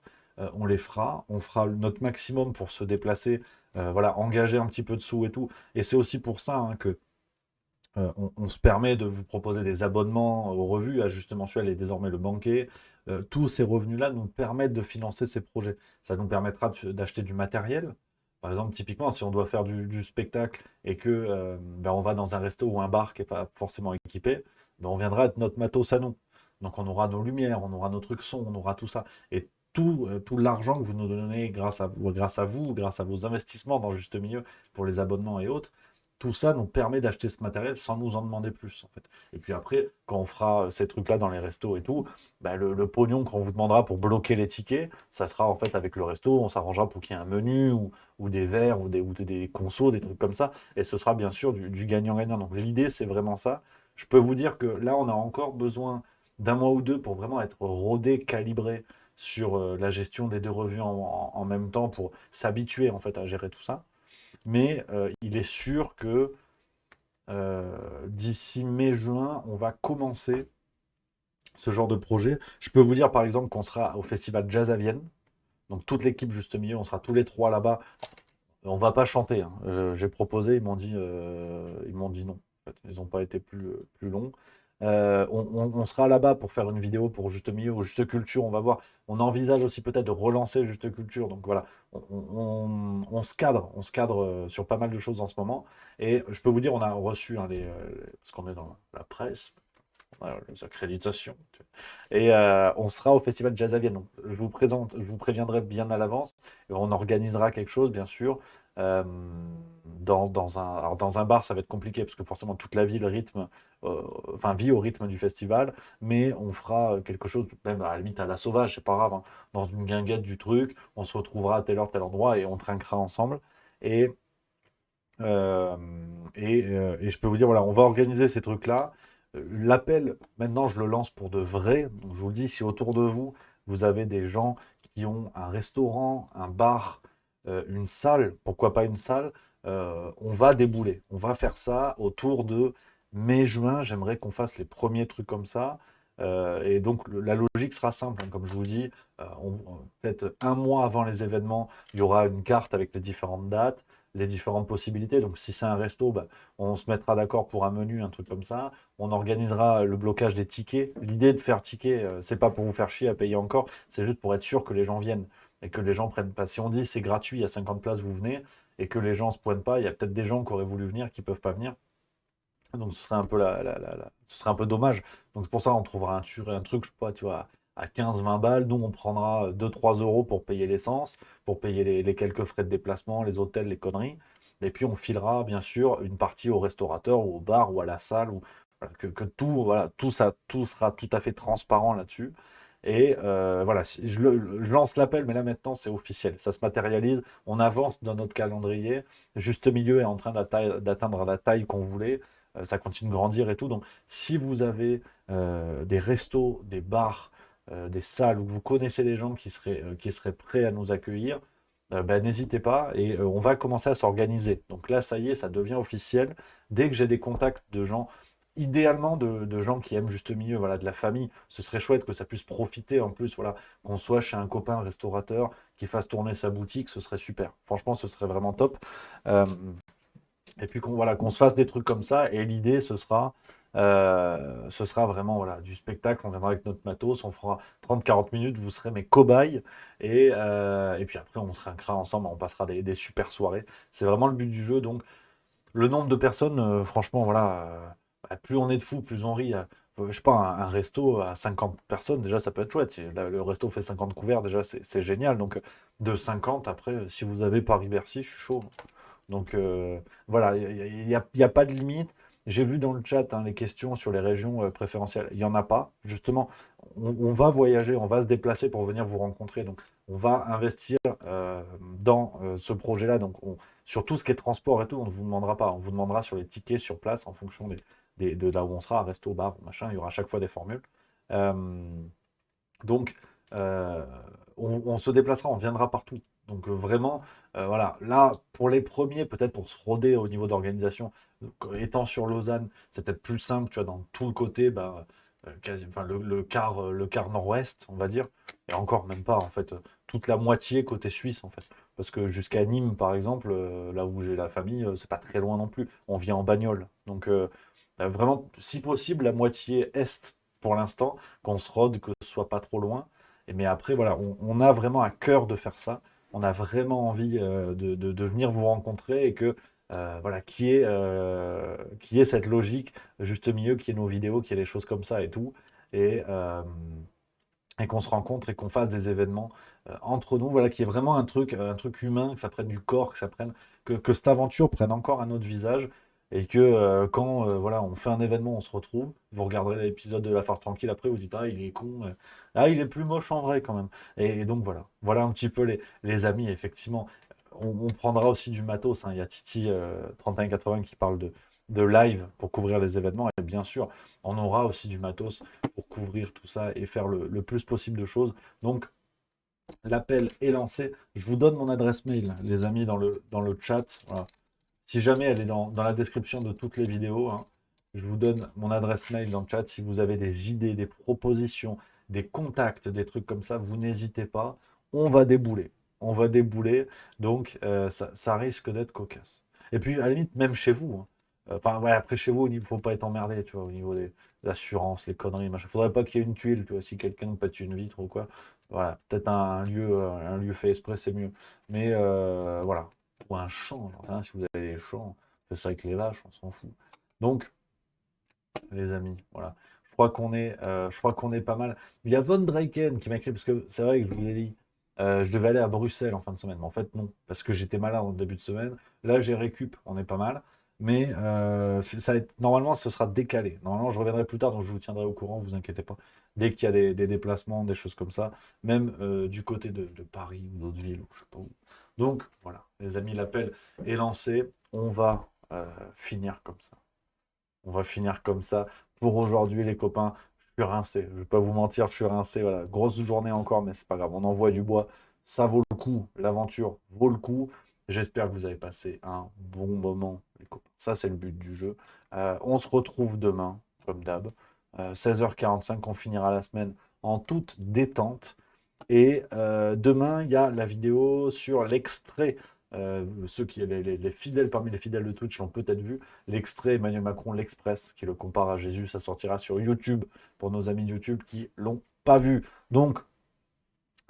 On les fera, on fera notre maximum pour se déplacer, voilà, engager un petit peu de sous et tout. Et c'est aussi pour ça hein, que on se permet de vous proposer des abonnements aux revues, à Juste Mensuel et désormais le banquet. Tous ces revenus-là nous permettent de financer ces projets. Ça nous permettra d'acheter du matériel. Par exemple, typiquement, si on doit faire du spectacle et que on va dans un resto ou un bar qui n'est pas forcément équipé, on viendra avec notre matos à nous. Donc on aura nos lumières, on aura nos trucs son, on aura tout ça. Et tout l'argent que vous nous donnez grâce à vous, grâce à vos investissements dans le juste milieu pour les abonnements et autres, tout ça nous permet d'acheter ce matériel sans nous en demander plus, en fait. Et puis après, quand on fera ces trucs-là dans les restos et tout, le pognon qu'on vous demandera pour bloquer les tickets, ça sera en fait avec le resto, on s'arrangera pour qu'il y ait un menu ou des verres ou des consos, des trucs comme ça. Et ce sera bien sûr du gagnant-gagnant. Donc l'idée, c'est vraiment ça. Je peux vous dire que là, on a encore besoin d'un mois ou deux pour vraiment être rodé, calibré sur la gestion des deux revues en même temps pour s'habituer en fait à gérer tout ça. Mais il est sûr que d'ici mai-juin, on va commencer ce genre de projet. Je peux vous dire par exemple qu'on sera au festival Jazz à Vienne. Donc toute l'équipe juste milieu, on sera tous les trois là-bas. On va pas chanter, hein. J'ai proposé, ils m'ont dit non. En fait. Ils n'ont pas été plus longs. On sera là-bas pour faire une vidéo pour Juste Milieu ou Juste Culture, on va voir. On envisage aussi peut-être de relancer Juste Culture. Donc voilà, on se cadre sur pas mal de choses en ce moment. Et je peux vous dire, on a reçu hein, parce qu'on est dans la presse, on a les accréditations. Et on sera au festival Jazz à Vienne. Donc, je vous préviendrai bien à l'avance. Et on organisera quelque chose, bien sûr. Euh, dans un bar, ça va être compliqué parce que forcément toute la ville vit au rythme du festival, mais on fera quelque chose, même à la limite à la sauvage, c'est pas grave, hein, dans une guinguette du truc, on se retrouvera à telle heure, tel endroit et on trinquera ensemble. Et, euh, et je peux vous dire, voilà, on va organiser ces trucs-là. L'appel, maintenant, je le lance pour de vrai. Donc, je vous le dis, si autour de vous, vous avez des gens qui ont un restaurant, un bar, une salle, pourquoi pas une salle, on va débouler. On va faire ça autour de mai-juin. J'aimerais qu'on fasse les premiers trucs comme ça. Et donc, la logique sera simple, hein, comme je vous dis. Peut-être un mois avant les événements, il y aura une carte avec les différentes dates, les différentes possibilités. Donc, si c'est un resto, on se mettra d'accord pour un menu, un truc comme ça. On organisera le blocage des tickets. L'idée de faire ticket, c'est pas pour vous faire chier à payer encore, c'est juste pour être sûr que les gens viennent et que les gens prennent pas. Si on dit c'est gratuit, il y a 50 places, vous venez, et que les gens se pointent pas, il y a peut-être des gens qui auraient voulu venir qui peuvent pas venir. Donc ce serait un peu ce serait un peu dommage. Donc c'est pour ça on trouvera un truc, je sais pas, tu vois, à 15-20 balles. Nous, on prendra 2-3 euros pour payer l'essence, pour payer les quelques frais de déplacement, les hôtels, les conneries. Et puis on filera bien sûr une partie au restaurateur ou au bar ou à la salle, ou voilà, que tout, voilà, tout sera tout à fait transparent là-dessus. Et voilà, je lance l'appel, mais là maintenant c'est officiel, ça se matérialise, on avance dans notre calendrier, Juste Milieu est en train d'atteindre la taille qu'on voulait, ça continue de grandir et tout. Donc si vous avez des restos, des bars, des salles où vous connaissez des gens qui seraient prêts à nous accueillir, ben, n'hésitez pas et on va commencer à s'organiser. Donc là, ça y est, ça devient officiel. Dès que j'ai des contacts de gens, idéalement de gens qui aiment juste milieu, voilà, de la famille, ce serait chouette que ça puisse profiter en plus, voilà, qu'on soit chez un copain restaurateur qui fasse tourner sa boutique, ce serait super. Franchement, ce serait vraiment top. Euh, et puis qu'on se fasse des trucs comme ça. Et l'idée, ce sera vraiment voilà, du spectacle. On viendra avec notre matos, on fera 30-40 minutes, vous serez mes cobayes. Et puis après, on se trinquera ensemble, on passera des super soirées. C'est vraiment le but du jeu. Donc, le nombre de personnes, franchement, voilà, plus on est de fous, plus on rit. Je sais pas, un resto à 50 personnes, déjà, ça peut être chouette. Si le resto fait 50 couverts, déjà, c'est génial. Donc, de 50, après, si vous avez Paris-Bercy, je suis chaud. Donc voilà, il y a pas de limite. J'ai vu dans le chat hein, les questions sur les régions préférentielles. Il n'y en a pas. Justement, on va voyager, on va se déplacer pour venir vous rencontrer. Donc, on va investir dans ce projet-là. Donc, sur tout ce qui est transport et tout, on ne vous demandera pas. On vous demandera sur les tickets sur place en fonction de là où on sera, resto, bar, machin. Il y aura à chaque fois des formules. Euh, donc, euh, on se déplacera, on viendra partout. Donc vraiment, voilà. Là, pour les premiers, peut-être pour se roder au niveau d'organisation, étant sur Lausanne, c'est peut-être plus simple, tu vois, dans tout le côté, bah, enfin, le quart nord-ouest, on va dire. Et encore, même pas, en fait, toute la moitié côté suisse, en fait. Parce que jusqu'à Nîmes, par exemple, là où j'ai la famille, c'est pas très loin non plus. On vient en bagnole. Donc, vraiment, si possible, la moitié est pour l'instant, qu'on se rôde, que ce soit pas trop loin. Mais après, voilà, on a vraiment à cœur de faire ça. On a vraiment envie de venir vous rencontrer et que voilà, qui est cette logique juste milieu, qui est nos vidéos, qui est les choses comme ça et tout. Et, euh, et qu'on se rencontre et qu'on fasse des événements entre nous, voilà, qui est vraiment un truc humain, que ça prenne du corps, que cette aventure prenne encore un autre visage, et que quand voilà, on fait un événement, on se retrouve, vous regarderez l'épisode de La Farce Tranquille après, vous dites, ah, il est con, ah, il est plus moche en vrai quand même. Et donc voilà un petit peu les amis, effectivement. On prendra aussi du matos, hein. Il y a Titi 3180 qui parle de live pour couvrir les événements, et bien sûr, on aura aussi du matos pour couvrir tout ça et faire le plus possible de choses. Donc, l'appel est lancé. Je vous donne mon adresse mail, les amis, dans le chat. Voilà. Si jamais elle est dans la description de toutes les vidéos, hein, je vous donne mon adresse mail dans le chat. Si vous avez des idées, des propositions, des contacts, des trucs comme ça, vous n'hésitez pas. On va débouler. On va débouler. Donc, ça risque d'être cocasse. Et puis, à la limite, même chez vous, hein. Enfin, ouais, après, chez vous, il ne faut pas être emmerdé, tu vois, au niveau de l'assurance, les conneries, machin. Faudrait pas qu'il y ait une tuile, tu vois, si quelqu'un pète une vitre ou quoi. Voilà, peut-être un lieu fait exprès, c'est mieux. Mais voilà. Ou un champ, genre, hein, si vous avez des champs, faites ça avec les vaches, on s'en fout. Donc, les amis, voilà. Je crois qu'on est pas mal. Il y a Von Draken qui m'a écrit, parce que c'est vrai que je vous ai dit, je devais aller à Bruxelles en fin de semaine. Mais en fait, non, parce que j'étais malade en début de semaine. Là, j'ai récup, on est pas mal. Mais normalement, ce sera décalé. Normalement, je reviendrai plus tard, donc je vous tiendrai au courant, vous inquiétez pas. Dès qu'il y a des déplacements, des choses comme ça, même du côté de Paris ou d'autres villes, ou je sais pas où. Donc, voilà, les amis, l'appel est lancé. On va finir comme ça. On va finir comme ça. Pour aujourd'hui, les copains, je suis rincé. Je vais pas vous mentir, je suis rincé. Voilà. Grosse journée encore, mais c'est pas grave. On envoie du bois. Ça vaut le coup. L'aventure vaut le coup. J'espère que vous avez passé un bon moment, les copains. Ça, c'est le but du jeu. On se retrouve demain, comme d'hab. 16h45, on finira la semaine en toute détente. Et demain, il y a la vidéo sur l'extrait. Ceux qui les fidèles parmi les fidèles de Twitch l'ont peut-être vu. L'extrait Emmanuel Macron, l'Express, qui le compare à Jésus, ça sortira sur YouTube pour nos amis de YouTube qui l'ont pas vu. Donc,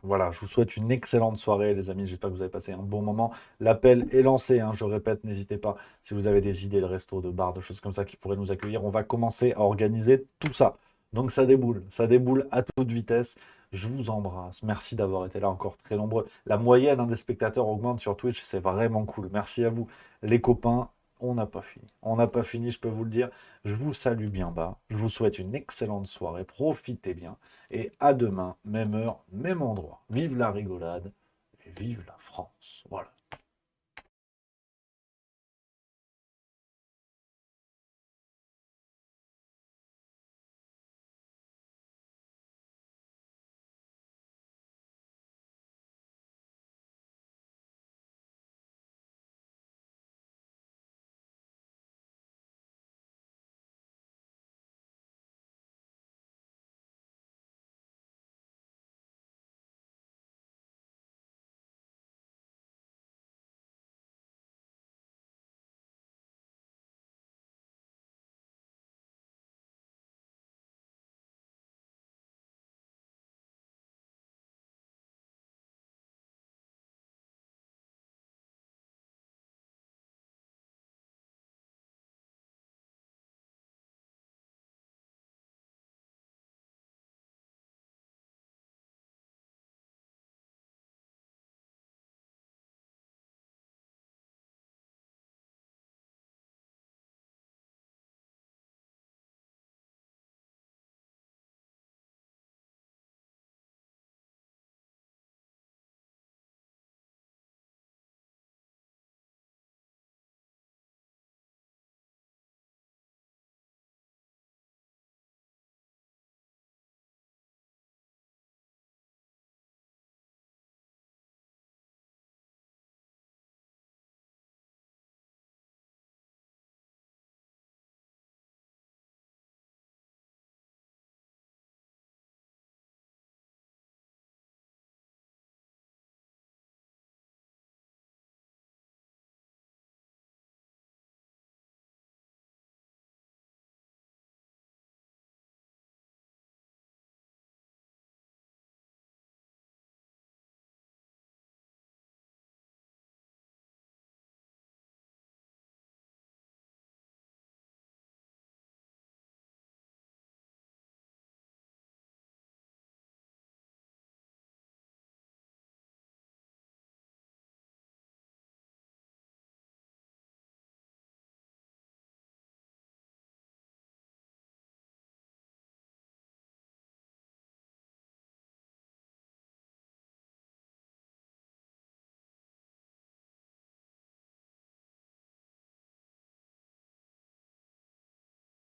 voilà, je vous souhaite une excellente soirée, les amis. J'espère que vous avez passé un bon moment. L'appel est lancé, hein, je répète, n'hésitez pas. Si vous avez des idées de resto, de bar, de choses comme ça qui pourraient nous accueillir, on va commencer à organiser tout ça. Donc ça déboule à toute vitesse. Je vous embrasse. Merci d'avoir été là encore très nombreux. La moyenne des spectateurs augmente sur Twitch, c'est vraiment cool. Merci à vous, les copains. On n'a pas fini. On n'a pas fini, je peux vous le dire. Je vous salue bien bas. Je vous souhaite une excellente soirée. Profitez bien. Et à demain, même heure, même endroit. Vive la rigolade et vive la France. Voilà.